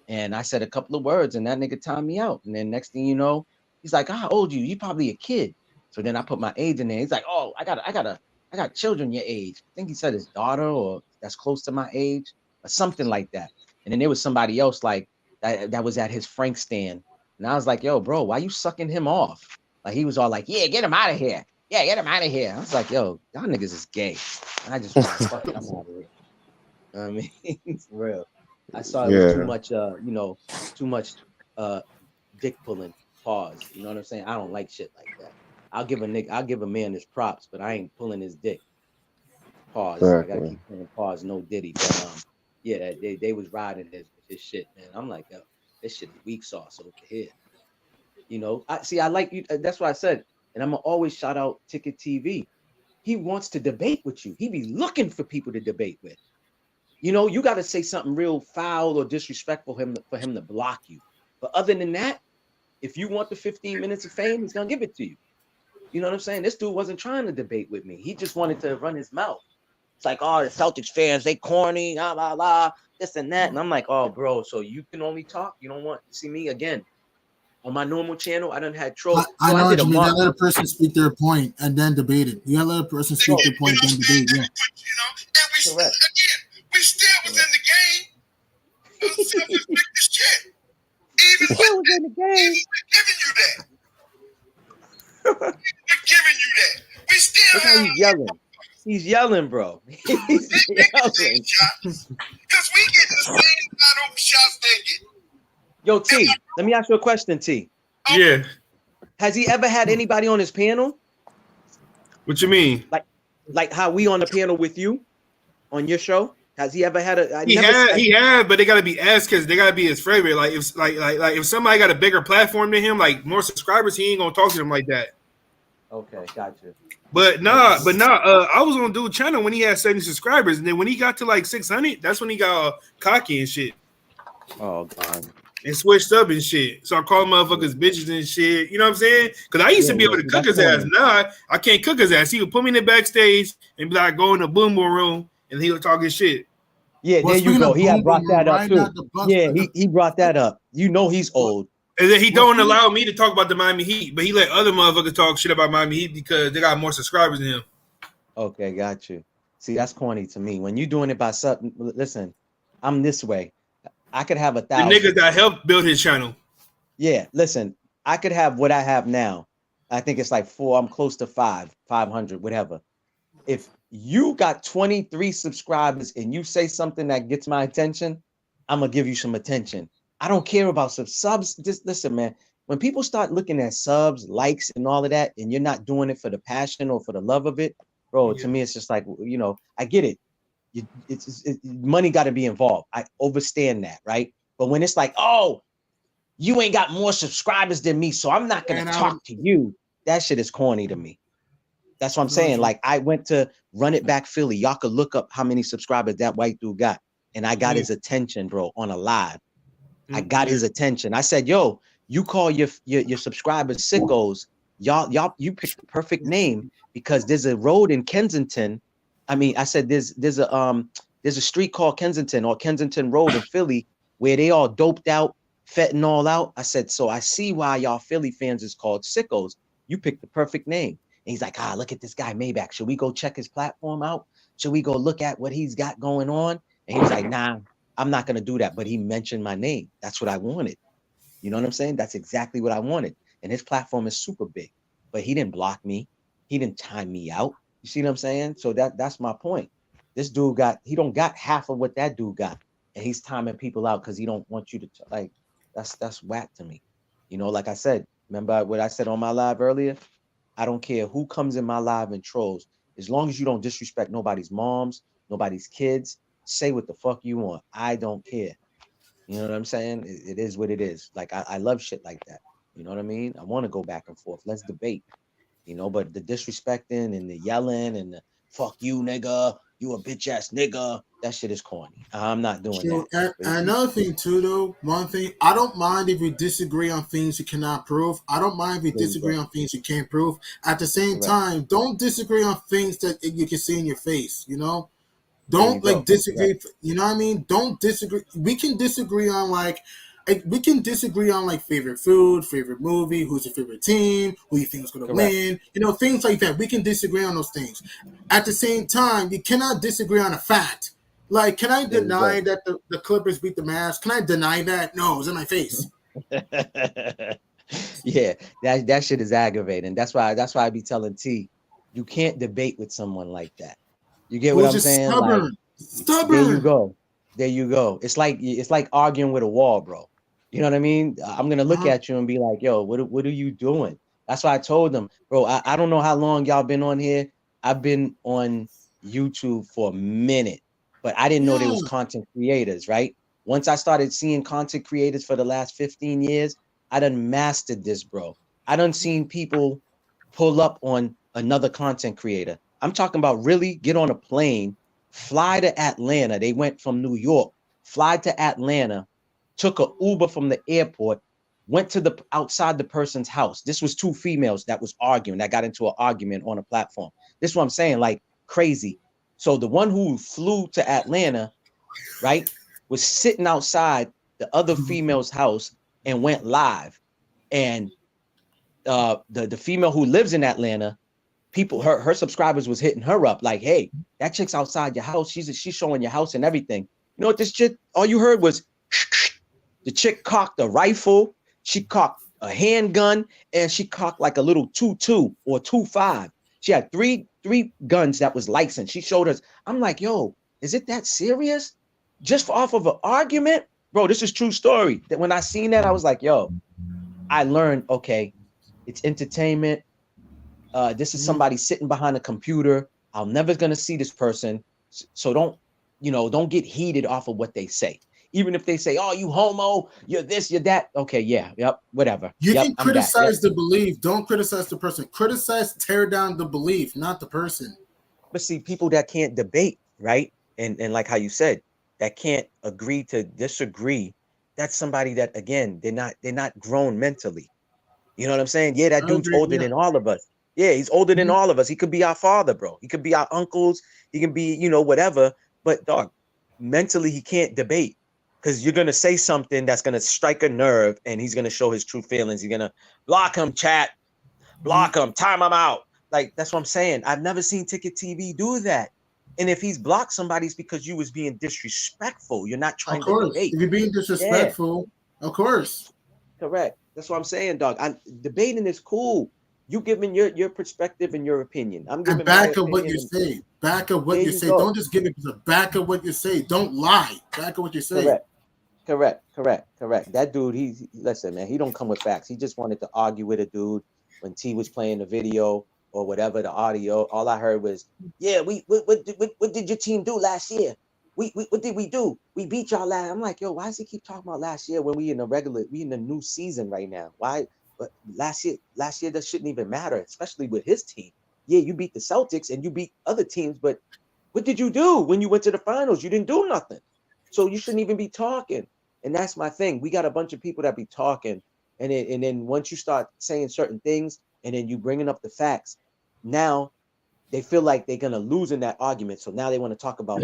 And I said a couple of words and that nigga timed me out. And then next thing you know, he's like, how old you? You probably a kid. So then I put my age in there. He's like, oh, I got children your age. I think he said his daughter or that's close to my age or something like that. And then there was somebody else like that was at his Frank stand. And I was like, yo, bro, why you sucking him off? Like he was all like, yeah, get him out of here. Yeah, get him out of here. I was like, yo, y'all niggas is gay. And I just want to fuck him out of here. You know what I mean? It's real. I saw it was too much, too much dick pulling. Pause. You know what I'm saying? I don't like shit like that. I'll give a man his props, but I ain't pulling his dick. Pause. I gotta Exactly. keep saying pause, no Diddy. But yeah, they was riding his shit, man. I'm like, yo, this shit is weak sauce over here. You know, I like you. That's why I said, and I'm gonna always shout out Ticket TV. He wants to debate with you. He be looking for people to debate with. You know, you got to say something real foul or disrespectful for him to block you. But other than that, if you want the 15 minutes of fame, he's gonna give it to you. You know what I'm saying? This dude wasn't trying to debate with me. He just wanted to run his mouth. It's like, oh, the Celtics fans, they corny, blah, blah, blah, this and that. And I'm like, oh, bro, so you can only talk? You don't want to see me again? On my normal channel, I done had trolls. I know I what did you a mean. You mark. gotta let a person speak their point and then debate it. You gotta let a person speak their point and then debate. Yeah. And we still, again, we still was in the game. Celtics picked this shit. Even Still was in the game. we're giving you that. We're giving you that. We still Look how have he's yelling. He's yelling, bro. He's yelling. shots because we get the same amount of shots they get. Yo, T, let me ask you a question, T. Yeah. Has he ever had anybody on his panel? What you mean? Like how we on the panel with you on your show? Has he ever had a? He had, but they gotta be asked because they gotta be his favorite. Like if if somebody got a bigger platform than him, like more subscribers, he ain't gonna talk to them like that. Okay, gotcha. But nah. I was on dude channel when he had 70 subscribers, and then when he got to like 600, that's when he got cocky and shit. Oh god. And switched up and shit. So I called motherfuckers bitches and shit. You know what I'm saying? Because I used to be able to cook his ass. Nah, I can't cook his ass. He would put me in the backstage and be like, go in the boom boom room, and he would talk his shit. Yeah, there you go. He had brought that up too. Yeah, he brought that up. You know he's old. And then he don't allow me to talk about the Miami Heat, but he let other motherfuckers talk shit about Miami Heat because they got more subscribers than him. Okay, got you. See, that's corny to me. When you doing it by something, listen, I'm this way. I could have 1,000. The niggas that helped build his channel. Yeah, listen, I could have what I have now. I think it's like 4. I'm close to 500, whatever. If you got 23 subscribers and you say something that gets my attention, I'm gonna give you some attention. I don't care about subs. Just listen, man. When people start looking at subs, likes, and all of that, and you're not doing it for the passion or for the love of it, bro. To me, it's just like, you know, I get it. Money got to be involved. I understand that, right? But when it's like, oh, you ain't got more subscribers than me, so I'm not gonna talk to you. That shit is corny to me. That's what I'm saying. Like I went to Run It Back Philly. Y'all could look up how many subscribers that white dude got, and I got his attention, bro, on a live. I got his attention. I said, yo, you call your subscribers sickos. Y'all, you picked the perfect name because there's a road in Kensington. I mean, I said there's a street called Kensington or Kensington Road in Philly where they all doped out, fentanyl out. I said, so I see why y'all Philly fans is called sickos. You picked the perfect name. And he's like, look at this guy Maybach. Should we go check his platform out? Should we go look at what he's got going on? And he was like, nah, I'm not gonna do that. But he mentioned my name. That's what I wanted. You know what I'm saying? That's exactly what I wanted. And his platform is super big. But he didn't block me. He didn't time me out. You see what I'm saying? So that's my point. This dude he don't got half of what that dude got. And he's timing people out because he don't want you to like, that's whack to me. You know, like I said, remember what I said on my live earlier? I don't care who comes in my live and trolls. As long as you don't disrespect nobody's moms, nobody's kids, say what the fuck you want. I don't care. You know what I'm saying? It is what it is. Like, I love shit like that. You know what I mean? I want to go back and forth. Let's debate. You know, but the disrespecting and the yelling and the fuck you, nigga, you a bitch ass nigga, that shit is corny. I'm not doing that. And another thing too, though, one thing, I don't mind if we disagree on things you cannot prove. I don't mind if we disagree on things you can't prove. At the same time, don't disagree on things that you can see in your face, you know? Don't disagree. Right. You know what I mean? Don't disagree. We can disagree on favorite food, favorite movie, who's your favorite team, who you think is going to win, you know, things like that. We can disagree on those things. At the same time, you cannot disagree on a fact. Like, can I deny that the Clippers beat the Mavs? Can I deny that? No, it's in my face. Yeah, that shit is aggravating. That's why I be telling T, you can't debate with someone like that. You get what I'm saying? Stubborn. There you go. It's like arguing with a wall, bro. You know what I mean? I'm gonna look at you and be like, yo, what are you doing? That's why I told them, bro, I don't know how long y'all been on here. I've been on YouTube for a minute, but I didn't know there was content creators, right? Once I started seeing content creators for the last 15 years, I done mastered this, bro. I done seen people pull up on another content creator. I'm talking about really get on a plane, fly to Atlanta. They went from New York, fly to Atlanta, took a Uber from the airport, went to the outside the person's house. This was two females that was arguing, that got into an argument on a platform. This is what I'm saying, like crazy. So the one who flew to Atlanta, right, was sitting outside the other female's house and went live. And the female who lives in Atlanta, people, her subscribers was hitting her up like, hey, that chick's outside your house. She's showing your house and everything. You know what this chick, all you heard was the chick cocked a rifle, she cocked a handgun, and she cocked like a little 2.2 or 2.5. She had three guns that was licensed. She showed us. I'm like, yo, is it that serious? Just off of an argument? Bro, this is true story. That when I seen that, I was like, yo, I learned, okay, it's entertainment. This is somebody sitting behind a computer. I'm never gonna see this person. So don't get heated off of what they say. Even if they say, oh, you homo, you're this, you're that. Okay, yeah, yep, whatever. You yep, can criticize the belief. Don't criticize the person. Criticize, tear down the belief, not the person. But see, people that can't debate, right? And like how you said, that can't agree to disagree, that's somebody that, again, they're not grown mentally. You know what I'm saying? Yeah, that dude's older than all of us. Yeah, he's older than all of us. He could be our father, bro. He could be our uncles. He can be, whatever. But dog, mentally, he can't debate. Because you're going to say something that's going to strike a nerve, and he's going to show his true feelings. You're going to block him, chat, block him, time him out. Like, that's what I'm saying. I've never seen Ticket TV do that. And if he's blocked somebody, it's because you was being disrespectful. You're not trying to debate. If you're being disrespectful, of course. Correct. That's what I'm saying, dog. Debating is cool. You giving your perspective and your opinion. I'm giving back of what you say. Back of what you say. Don't just give it the back of what you say. Don't lie. Back of what you say. Correct. That dude, listen, man, he don't come with facts. He just wanted to argue with a dude when T was playing the video or whatever, the audio. All I heard was, yeah, what did your team do last year? What did we do? We beat y'all last. I'm like, yo, why does he keep talking about last year when we in the new season right now? Why? But last year that shouldn't even matter, especially with his team. Yeah, you beat the Celtics and you beat other teams, but what did you do when you went to the finals? You didn't do nothing. So you shouldn't even be talking. And that's my thing. We got a bunch of people that be talking, and then once you start saying certain things, and then you bringing up the facts, now they feel like they're gonna lose in that argument. So now they want to talk about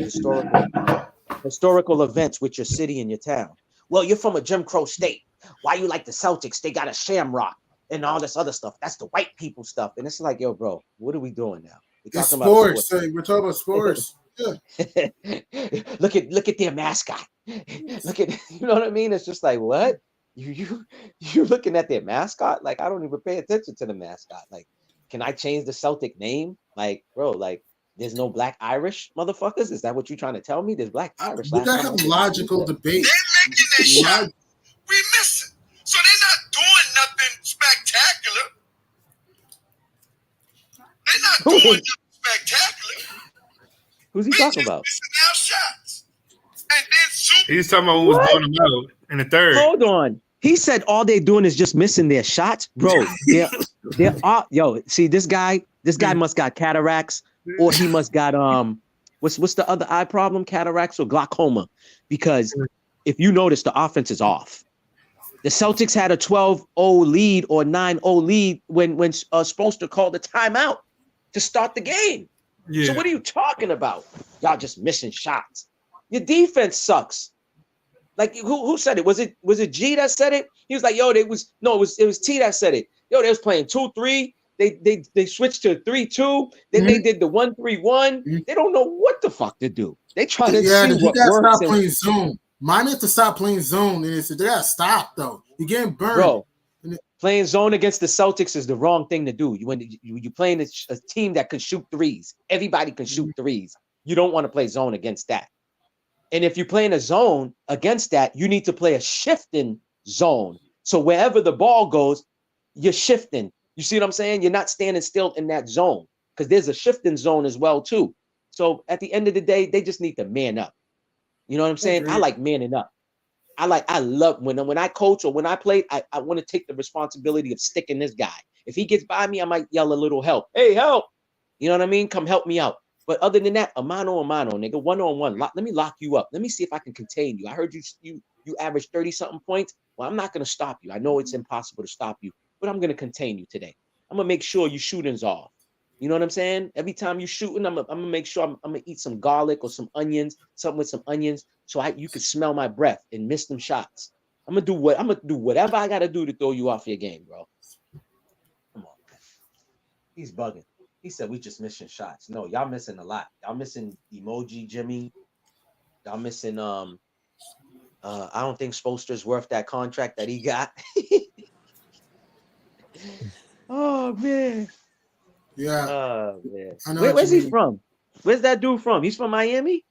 historical events with your city and your town. Well, you're from a Jim Crow state. Why you like the Celtics? They got a shamrock and all this other stuff. That's the white people stuff. And it's like, yo, bro, what are we doing now? We're talking about sports. We're talking about sports. Yeah. look at their mascot. Look at, you know what I mean? It's just like, what? You're looking at their mascot? Like, I don't even pay attention to the mascot. Like, can I change the Celtic name? Like, bro, like, there's no black Irish motherfuckers? Is that what you're trying to tell me? There's black Irish. We gotta have logical debate. They're making their shot. We miss it. So they're not doing nothing spectacular. They're not doing nothing spectacular. Who's he talking about? Missing our shots. And then he's talking about who was blowing them out in the third. Hold on. He said all they're doing is just missing their shots, bro. They're yo. See, this guy must got cataracts, or he must got what's the other eye problem? Cataracts or glaucoma? Because if you notice, the offense is off. The Celtics had a 12-0 lead or 9-0 lead when Spoelstra called a timeout to start the game. Yeah. So what are you talking about? Y'all just missing shots. Your defense sucks. Like who said it? Was it G that said it? He was like, yo, it was T that said it. Yo, they was playing 2-3. They switched to 3-2. Then they did the 1-3-1. They don't know what the fuck to do. They try to see what works. Stop playing zone. Mine have to stop playing zone. And they gotta stop though. You're getting burned. Bro, playing zone against the Celtics is the wrong thing to do. When you're playing a team that can shoot threes, everybody can shoot threes. You don't want to play zone against that. And if you're playing a zone against that, you need to play a shifting zone. So wherever the ball goes, you're shifting. You see what I'm saying? You're not standing still in that zone because there's a shifting zone as well too. So at the end of the day, they just need to man up. You know what I'm saying? I like manning up. I love when I coach or when I play, I want to take the responsibility of sticking this guy. If he gets by me, I might yell a little help. Hey, help. You know what I mean? Come help me out. But other than that, a mano, nigga, one-on-one. Let me lock you up. Let me see if I can contain you. I heard you average 30-something points. Well, I'm not going to stop you. I know it's impossible to stop you, but I'm going to contain you today. I'm going to make sure your shooting's off. You know what I'm saying? Every time you're shooting, I'm gonna make sure I'm gonna eat some garlic or some onions, something with some onions, so you can smell my breath and miss them shots. I'm gonna do whatever I gotta do to throw you off your game, bro. Come on, man. He's bugging. He said we just missing shots. No, y'all missing a lot. Y'all missing emoji Jimmy. Y'all missing I don't think Spoelstra's worth that contract that he got. Oh man. Yeah. Man. I know Where's he from? Where's that dude from? He's from Miami?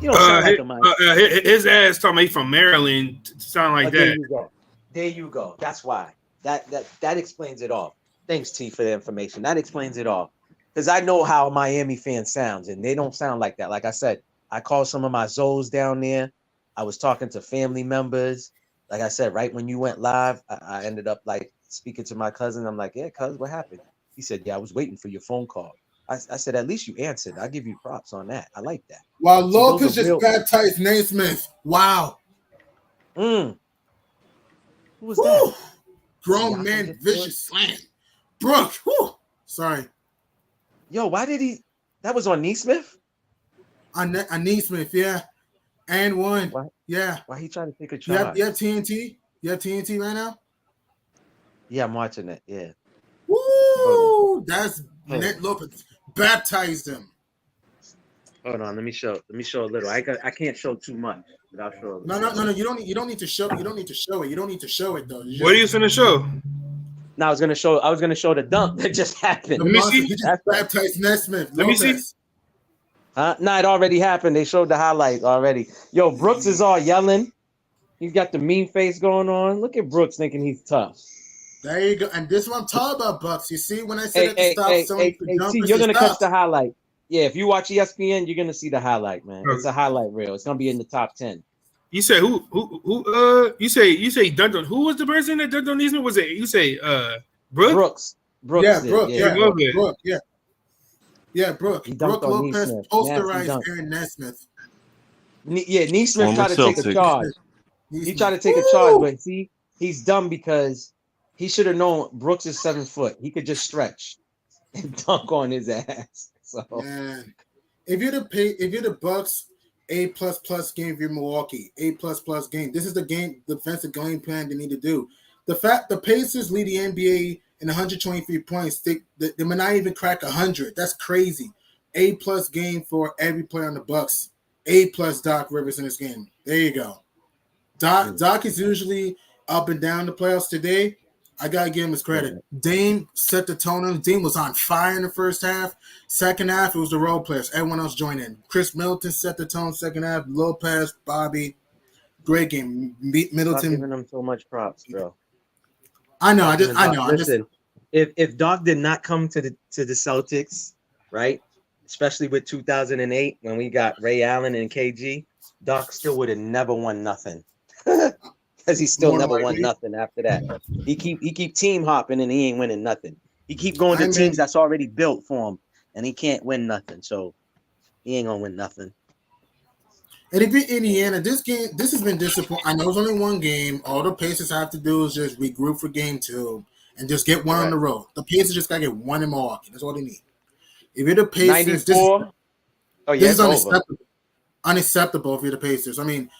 He don't sound like a Miami. His ass talking about he from Maryland. Sound like that. There you go. That's why. That explains it all. Thanks, T, for the information. That explains it all. Because I know how a Miami fan sounds, and they don't sound like that. Like I said, I called some of my Zoes down there. I was talking to family members. Like I said, right when you went live, I ended up like speaking to my cousin. I'm like, yeah, cuz, what happened? He said, yeah, I was waiting for your phone call. I said, at least you answered. I'll give you props on that. I like that. Wow, Lopez just baptized Naismith. Wow. Who was that? Grown man, vicious slam. Brooke. Whew. Sorry. Yo, why did he? That was on Naismith? On Naismith, yeah. And one. Why? Yeah. Why he trying to take a charge? You have TNT? You have TNT right now? Yeah, I'm watching it. Yeah. Woo! That's Ned Lopez baptized him. Hold on, let me show a little. I can't show too much, but I'll show. No. You don't need to show. You don't need to show it. You don't need to show it though. What are you gonna show? No, I was gonna show the dunk that just happened. Let me see. He just baptized Nesmith. Let me see. No, it already happened. They showed the highlight already. Yo, Brooks is all yelling. He's got the mean face going on. Look at Brooks thinking he's tough. There you go. And this is what I'm talking about, Bucks. You see, when I said you're gonna catch the highlight. Yeah, if you watch ESPN, you're gonna see the highlight, man. It's a highlight reel. It's gonna be in the top 10. You say who? You say Dundon. Who was the person that Dundon Naismith? Was it? You say Brooks? Brooks. Yeah, Brooke. Yeah, Brooke. Brooke Lopez posterized Aaron Nesmith. Yeah, Naismith tried to take a charge. He tried to take a charge, but see, he's dumb because he should have known Brooks is 7 foot. He could just stretch and dunk on his ass. So, man, if you're the Bucks, A++ game for Milwaukee, A++ game. This is the defensive game plan they need to do. The Pacers lead the NBA in 123 points. They might not even crack 100. That's crazy. A+ game for every player on the Bucks. A+ Doc Rivers in this game. There you go. Doc is usually up and down the playoffs. Today, I gotta give him his credit. Dame set the tone. Dame was on fire in the first half. Second half, it was the role players. Everyone else joined in. Chris Middleton set the tone. Second half, Lopez, Bobby, great game. Middleton. Stop giving them so much props, bro. I know. Listen, if Doc did not come to the Celtics, right? Especially with 2008 when we got Ray Allen and KG, Doc still would have never won nothing. Because he still never won nothing after that. He keep team hopping and he ain't winning nothing. He keep going to teams that's already built for him and he can't win nothing. So he ain't gonna win nothing. And if you're Indiana, this has been disappointing. I know it's only one game. All the Pacers have to do is just regroup for game 2 and just get one on the road. The Pacers just gotta get one in Milwaukee. That's all they need. If you're the Pacers, 94. This is unacceptable. Unacceptable if you're the Pacers. I mean,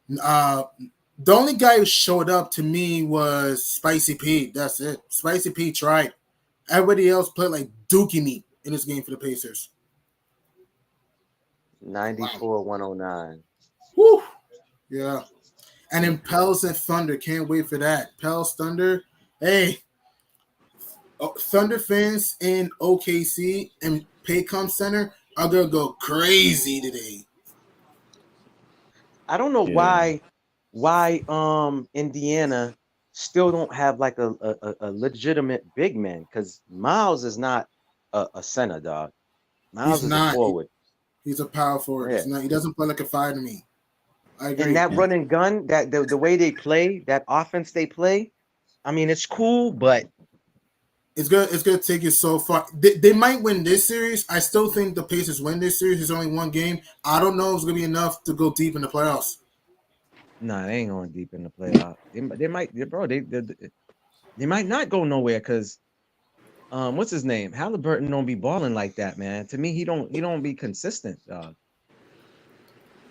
the only guy who showed up to me was Spicy Pete. That's it. Spicy Pete tried. Everybody else played like dookie meat in this game for the Pacers. 94-109. Woo! Yeah. And then Pels and Thunder. Can't wait for that. Pels, Thunder. Hey. Thunder fans in OKC and Paycom Center are going to go crazy today. I don't know why Indiana still don't have like a legitimate big man because Miles is not a center, dog. Miles He's is a not. forward. He's a power forward. Yeah. He's not. He doesn't play like a five to me. I agree. And that run and gun, that the way they play, that offense they play, I mean, it's cool, but It's gonna take you so far. They might win this series. I still think the Pacers win this series. It's only one game. I don't know if it's gonna be enough to go deep in the playoffs. nah, they ain't going deep in the playoff. They might, bro. They might not go nowhere because, what's his name? Halliburton don't be balling like that, man. To me, he don't be consistent, dog.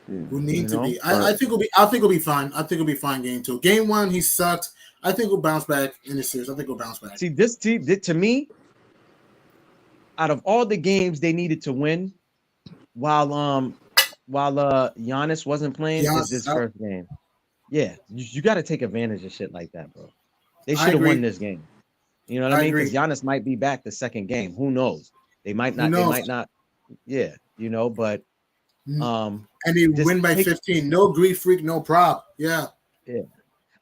We need to know, be. I think it'll be fine. I think it'll be fine. Game 2, game 1, he sucked. I think we'll bounce back in this series. I think we'll bounce back. See, this team, to me, out of all the games they needed to win, while Giannis wasn't playing, is this first game. Yeah, you got to take advantage of shit like that, bro. They should have won this game. You know what I mean? Because Giannis might be back the second game. Who knows? They might not. They might not. Yeah, you know, but and they win by 15. No grief freak, no prop. Yeah. Yeah.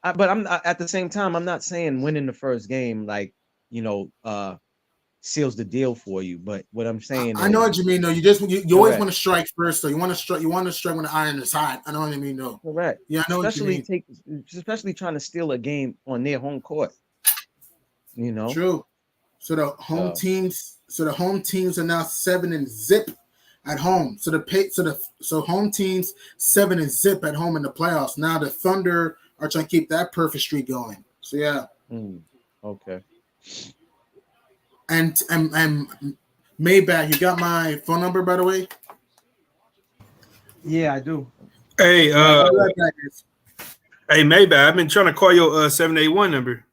But I'm at the same time, I'm not saying winning the first game, like, you know, seals the deal for you. But what I'm saying, I know what you mean. though. You always want to strike first. So you want to strike. You want to strike when the iron is hot. I know what I mean. though. Correct. Yeah, I know especially what you mean. Especially trying to steal a game on their home court. You know. True. So the home teams. So the home teams are now 7-0 at home. So home teams 7-0 at home in the playoffs. Now the Thunder are trying to keep that perfect streak going. So yeah. Okay. And Maybach, you got my phone number by the way? Yeah, I do. Hey, hey Maybach, I've been trying to call your 781 number.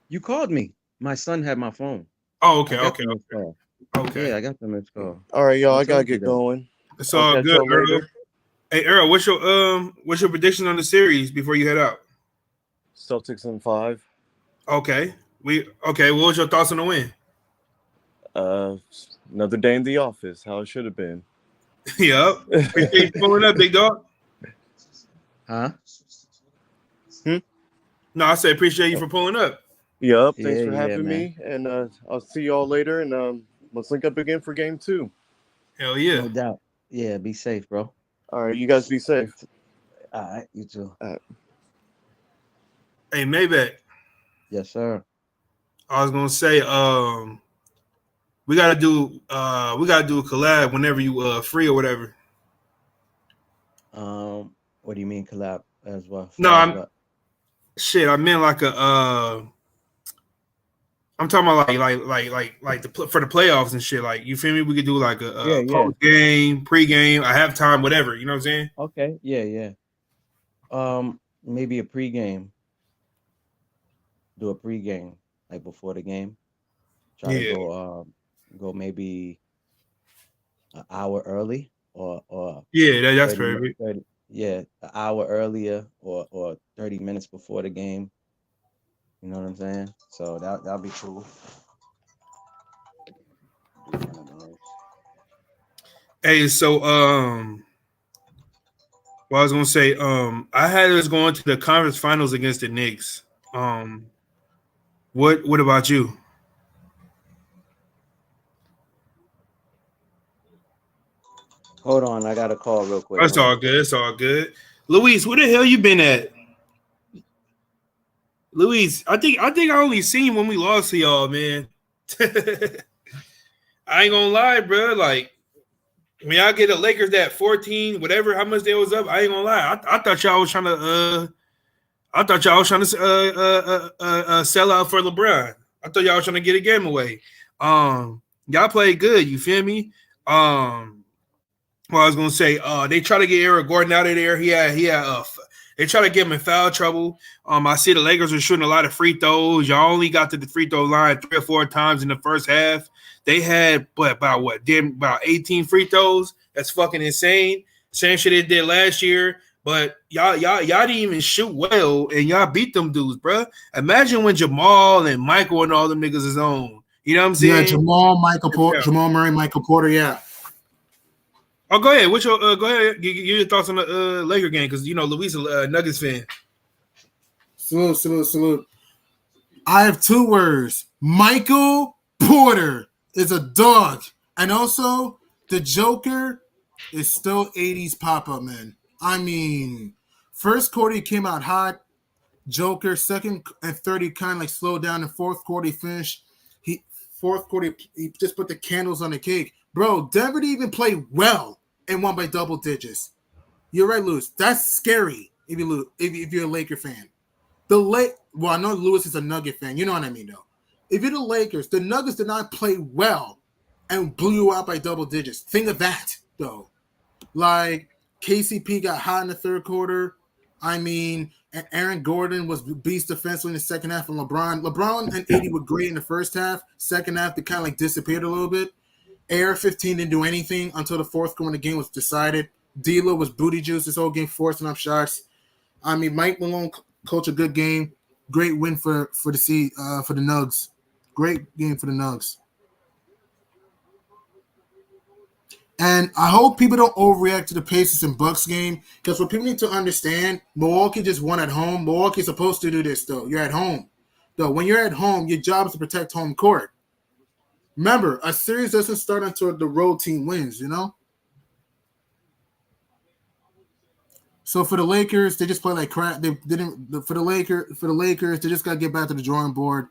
You called me. My son had my phone. Oh, okay. Yeah, I got the missed call. All right, y'all, I gotta get going. It's all good, Earl. Hey, Earl, what's your prediction on the series before you head out? Celtics in 5. Okay. What was your thoughts on the win? Another day in the office, how it should have been. Yep. Appreciate you pulling up, big dog. Huh? No, I said appreciate you for pulling up. Yep. Thanks for having me, and I'll see y'all later. And let's link up again for game 2. Hell yeah. No doubt. Yeah, be safe, bro. All right, you guys be safe. All right, you too. All right. Hey, Maybach. Yes, sir. I was gonna say, we gotta do a collab whenever you free or whatever. What do you mean collab as well? No, I meant like a I'm talking about like for the playoffs and shit. Like, you feel me? We could do like a post game, pre-game, a halftime, whatever. You know what I'm saying? Okay. Yeah. Maybe a pre-game. Do a pre-game like before the game. Try to go maybe an hour early or that's perfect. An hour earlier or 30 minutes before the game. You know what I'm saying? So that'll be cool. Hey, so what I was gonna say, I had us going to the conference finals against the Knicks. What about you? Hold on, I got a call real quick. It's all good. Luis, where the hell you been at? Luis, I think I only seen when we lost to y'all, man. I ain't gonna lie, bro. Like, when y'all get the Lakers that 14, whatever, how much they was up, I ain't gonna lie. I thought y'all was trying to sell out for LeBron. I thought y'all was trying to get a game away. Y'all played good, you feel me? Well, I was gonna say, they try to get Eric Gordon out of there. They try to get him in foul trouble. I see the Lakers are shooting a lot of free throws. Y'all only got to the free throw line 3 or 4 times in the first half. They had about 18 free throws. That's fucking insane. Same shit they did last year. But y'all didn't even shoot well, and y'all beat them dudes, bro. Imagine when Jamal and Michael and all them niggas is on. You know what I'm saying? Yeah, Jamal Murray, Michael Porter, yeah. Oh, go ahead. Go ahead. Give your thoughts on the Laker game, because Luis is a Nuggets fan. Salute. I have 2 words. Michael Porter is a dog. And also, the Joker is still 80s pop-up, man. I mean, first quarter he came out hot. Joker, second and third, he kind of like slowed down. In fourth quarter, he finished. Fourth quarter, he just put the candles on the cake. Bro, Denver didn't even play well and won by double digits. You're right, Lewis. That's scary if you're a Laker fan. Well, I know Lewis is a Nugget fan. You know what I mean, though. If you're the Lakers, the Nuggets did not play well and blew you out by double digits. Think of that, though. Like, KCP got hot in the third quarter. I mean, and Aaron Gordon was beast defensively in the second half. And LeBron and AD were great in the first half. Second half, they kind of like disappeared a little bit. AR-15 didn't do anything until the fourth quarter when the game was decided. D'Lo was booty juice this whole game, forcing up shots. I mean, Mike Malone coached a good game. Great win for the Nugs. Great game for the Nugs. And I hope people don't overreact to the Pacers and Bucks game, because what people need to understand, Milwaukee just won at home. Milwaukee's supposed to do this, though. You're at home. Though when you're at home, your job is to protect home court. Remember, a series doesn't start until the road team wins, you know? So for the Lakers, they just play like crap. They didn't for the Lakers, they just gotta get back to the drawing board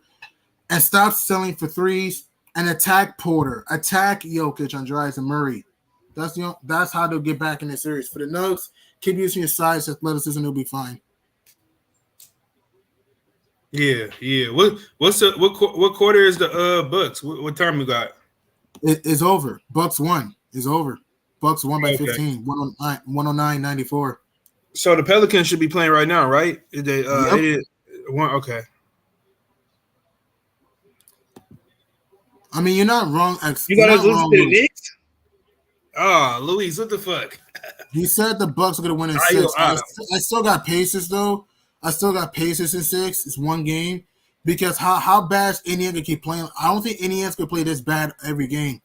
and stop selling for threes and attack Porter, attack Jokic, Andreas, and Murray. That's how they'll get back in the series. For the Nuggets, keep using your size, athleticism, it'll be fine. Yeah. What quarter is the Bucks? What time we got? It's over. Bucks won. It's over. Bucks won by 15, 109-94. So the Pelicans should be playing right now, right? Yep. Okay. I mean, you're not wrong. You got us losing to the Knicks? Oh, Luis, what the fuck? He said the Bucks are going to win in 6. I still got Pacers, though. I still got Pacers in 6. It's one game. Because how bad is Indiana going to keep playing? I don't think Indiana's going to play this bad every game.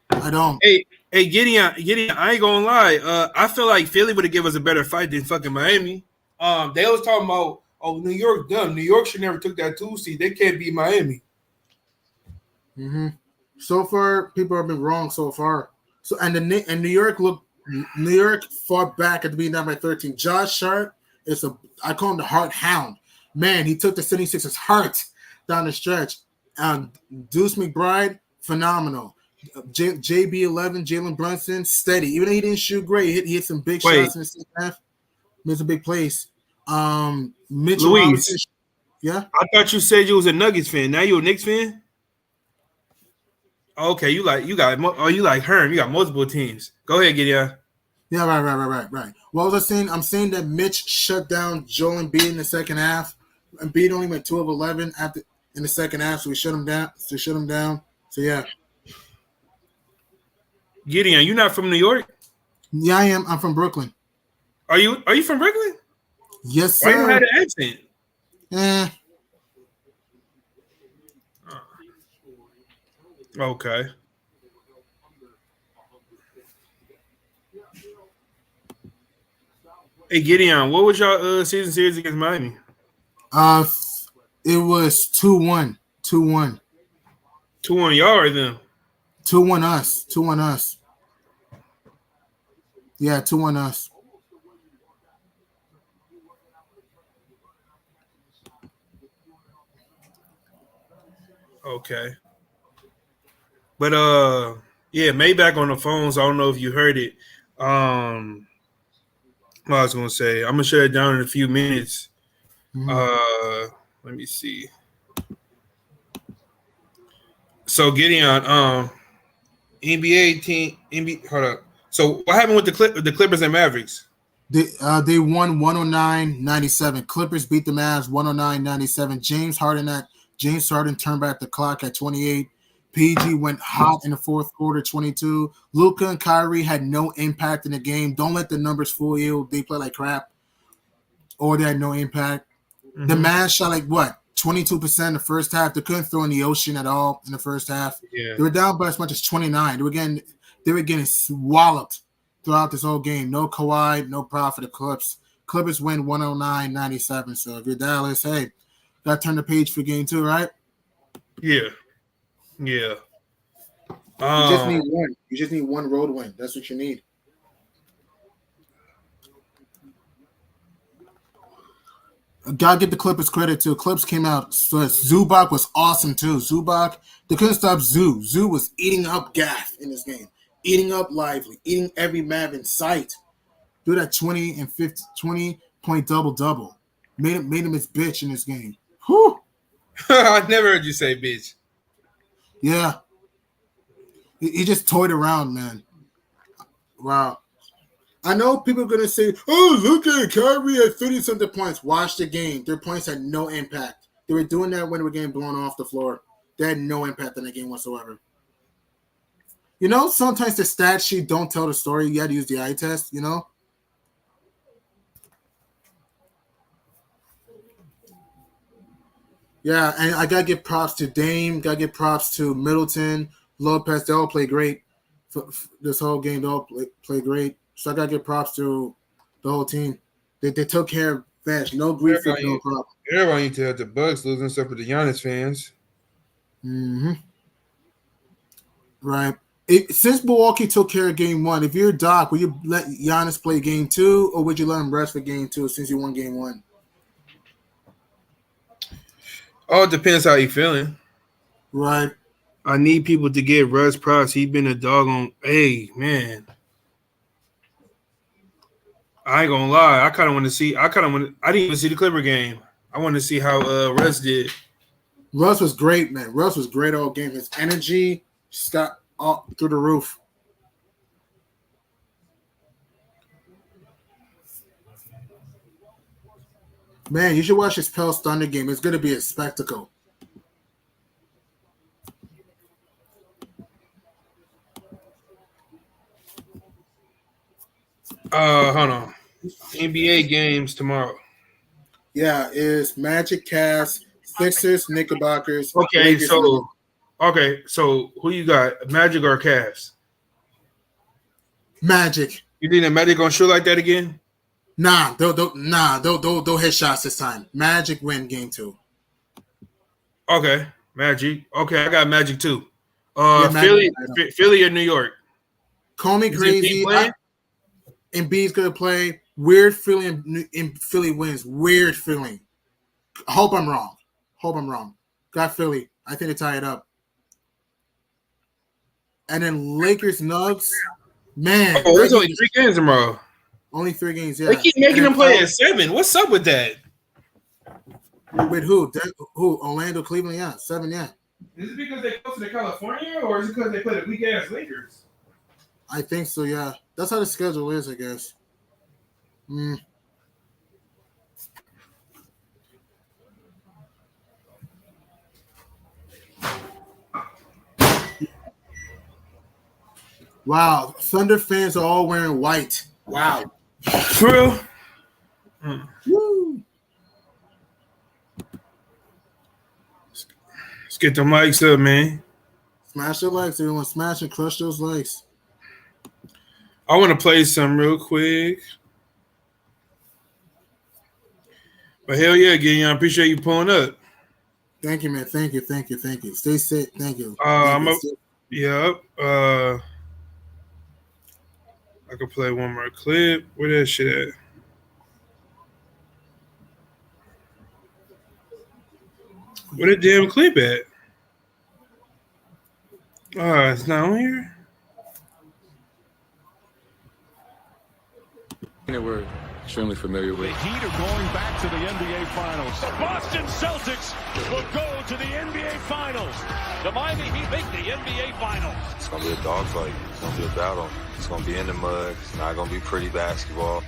I don't. Hey, Gideon, I ain't gonna lie. I feel like Philly would have given us a better fight than fucking Miami. They was talking about, New York done. New York should never took that 2 seed. They can't beat Miami. Mm-hmm. So far, people have been wrong so far. So New York fought back at being down by 13. Josh Hart I call him the Heart Hound. Man, he took the 76ers' heart down the stretch. Deuce McBride, phenomenal. JB11, Jalen Brunson, steady. Even though he didn't shoot great, he hit some big shots in the second half. Made some big plays. Mitchell Robinson. Yeah? I thought you said you was a Nuggets fan. Now you a Knicks fan? Okay, you like Herm. You got multiple teams. Go ahead, Gideon. Yeah, right. What was I saying? I'm saying that Mitch shut down Joel Embiid in the second half. Embiid only went 2 of 11 in the second half, so we shut him down. So yeah. Gideon, you not from New York? Yeah, I am. I'm from Brooklyn. Are you from Brooklyn? Yes, sir. Why you had an accent? Okay. Hey, Gideon, what was your season series against Miami? It was 2-1. 2-1. 2-1 y'all or them? 2-1 us. 2-1 us. Yeah, 2-1 us. Okay. But Maybach on the phone, so I don't know if you heard it. What I was gonna say, I'm gonna shut it down in a few minutes. Mm-hmm. Let me see. So Gideon, NBA team, hold up. So what happened with the Clippers and Mavericks? They won 109-97. Clippers beat the Mavs 109-97. James Harden turned back the clock at 28. PG went hot in the fourth quarter, 22. Luka and Kyrie had no impact in the game. Don't let the numbers fool you. They play like crap, or they had no impact. Mm-hmm. The Mavs shot like what? 22% in the first half. They couldn't throw in the ocean at all in the first half. Yeah. They were down by as much as 29. They were getting swallowed throughout this whole game. No Kawhi, no profit of Clips. Clippers win 109-97. So if you're Dallas, hey, got to turn the page for game 2, right? Yeah. Yeah. You just need one. You just need one road win. That's what you need. Gotta give the Clippers credit too. Clips came out. So Zubac was awesome too. Zubac, they couldn't stop Zoo. Zoo was eating up Gaff in this game, eating up Lively, eating every map in sight. Do that 20 and 20-point double. Made him his bitch in this game. Whew. I never heard you say bitch. Yeah. He just toyed around, man. Wow. I know people are going to say, oh, look at Kyrie at 30-something points. Watch the game. Their points had no impact. They were doing that when they were getting blown off the floor. They had no impact on that game whatsoever. You know, sometimes the stat sheet don't tell the story. You got to use the eye test, you know? Yeah, and I got to give props to Dame. Got to give props to Middleton, Lopez. They all play great. This whole game, they all play great. So I got to give props to the whole team. They took care of Vash. No grief, no problem. Everybody needs to have the Bucks losing stuff with the Giannis fans. Mm-hmm. Right. Since Milwaukee took care of game 1, if you're Doc, will you let Giannis play game 2 or would you let him rest for game 2 since you won game 1? Oh, it depends how you feeling. Right. I need people to give Russ props. He's been a doggone. Hey, man. I ain't gonna lie. I didn't even see the Clipper game. I want to see how Russ did. Russ was great, man. Russ was great all game. His energy just got up through the roof. Man, you should watch this Pels Thunder game. It's going to be a spectacle. Hold on. NBA games tomorrow. Yeah, it's Magic, Cavs, Sixers, Knickerbockers. Okay, so who you got? Magic or Cavs? Magic. You think that Magic gonna shoot like that again? Nah, they'll hit shots this time. Magic win game 2. Okay, Magic. Okay, I got Magic too. Magic, Philly or New York? Call me crazy. Embiid's gonna play. Weird feeling in Philly wins. Weird feeling. Hope I'm wrong. Got Philly. I think they tie it up. And then Lakers Nugs. Man. Oh, there's only 3 games tomorrow. Only 3 games, yeah. They keep making them play at 7. What's up with that? With who? Orlando, Cleveland, yeah. 7, yeah. Is it because they close to California or is it because they play the weak ass Lakers? I think so, yeah. That's how the schedule is, I guess. Wow. Thunder fans are all wearing white. Wow. For real? Woo. Let's get the mics up, man. Smash the likes, everyone. Smash and crush those likes. I want to play some real quick. But hell yeah, Gideon, I appreciate you pulling up. Thank you, man. Thank you. Stay safe. Thank you. Yep. I could play one more clip. Where that shit at? Where the damn clip at? It's not on here. We're extremely familiar with. The Heat are going back to the NBA Finals. The Boston Celtics will go to the NBA Finals. The Miami Heat make the NBA Finals. It's going to be a dogfight. It's going to be a battle. It's going to be in the mud. It's not going to be pretty basketball.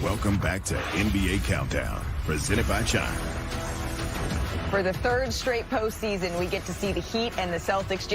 Welcome back to NBA Countdown, presented by Chime. For the 3rd straight postseason, we get to see the Heat and the Celtics.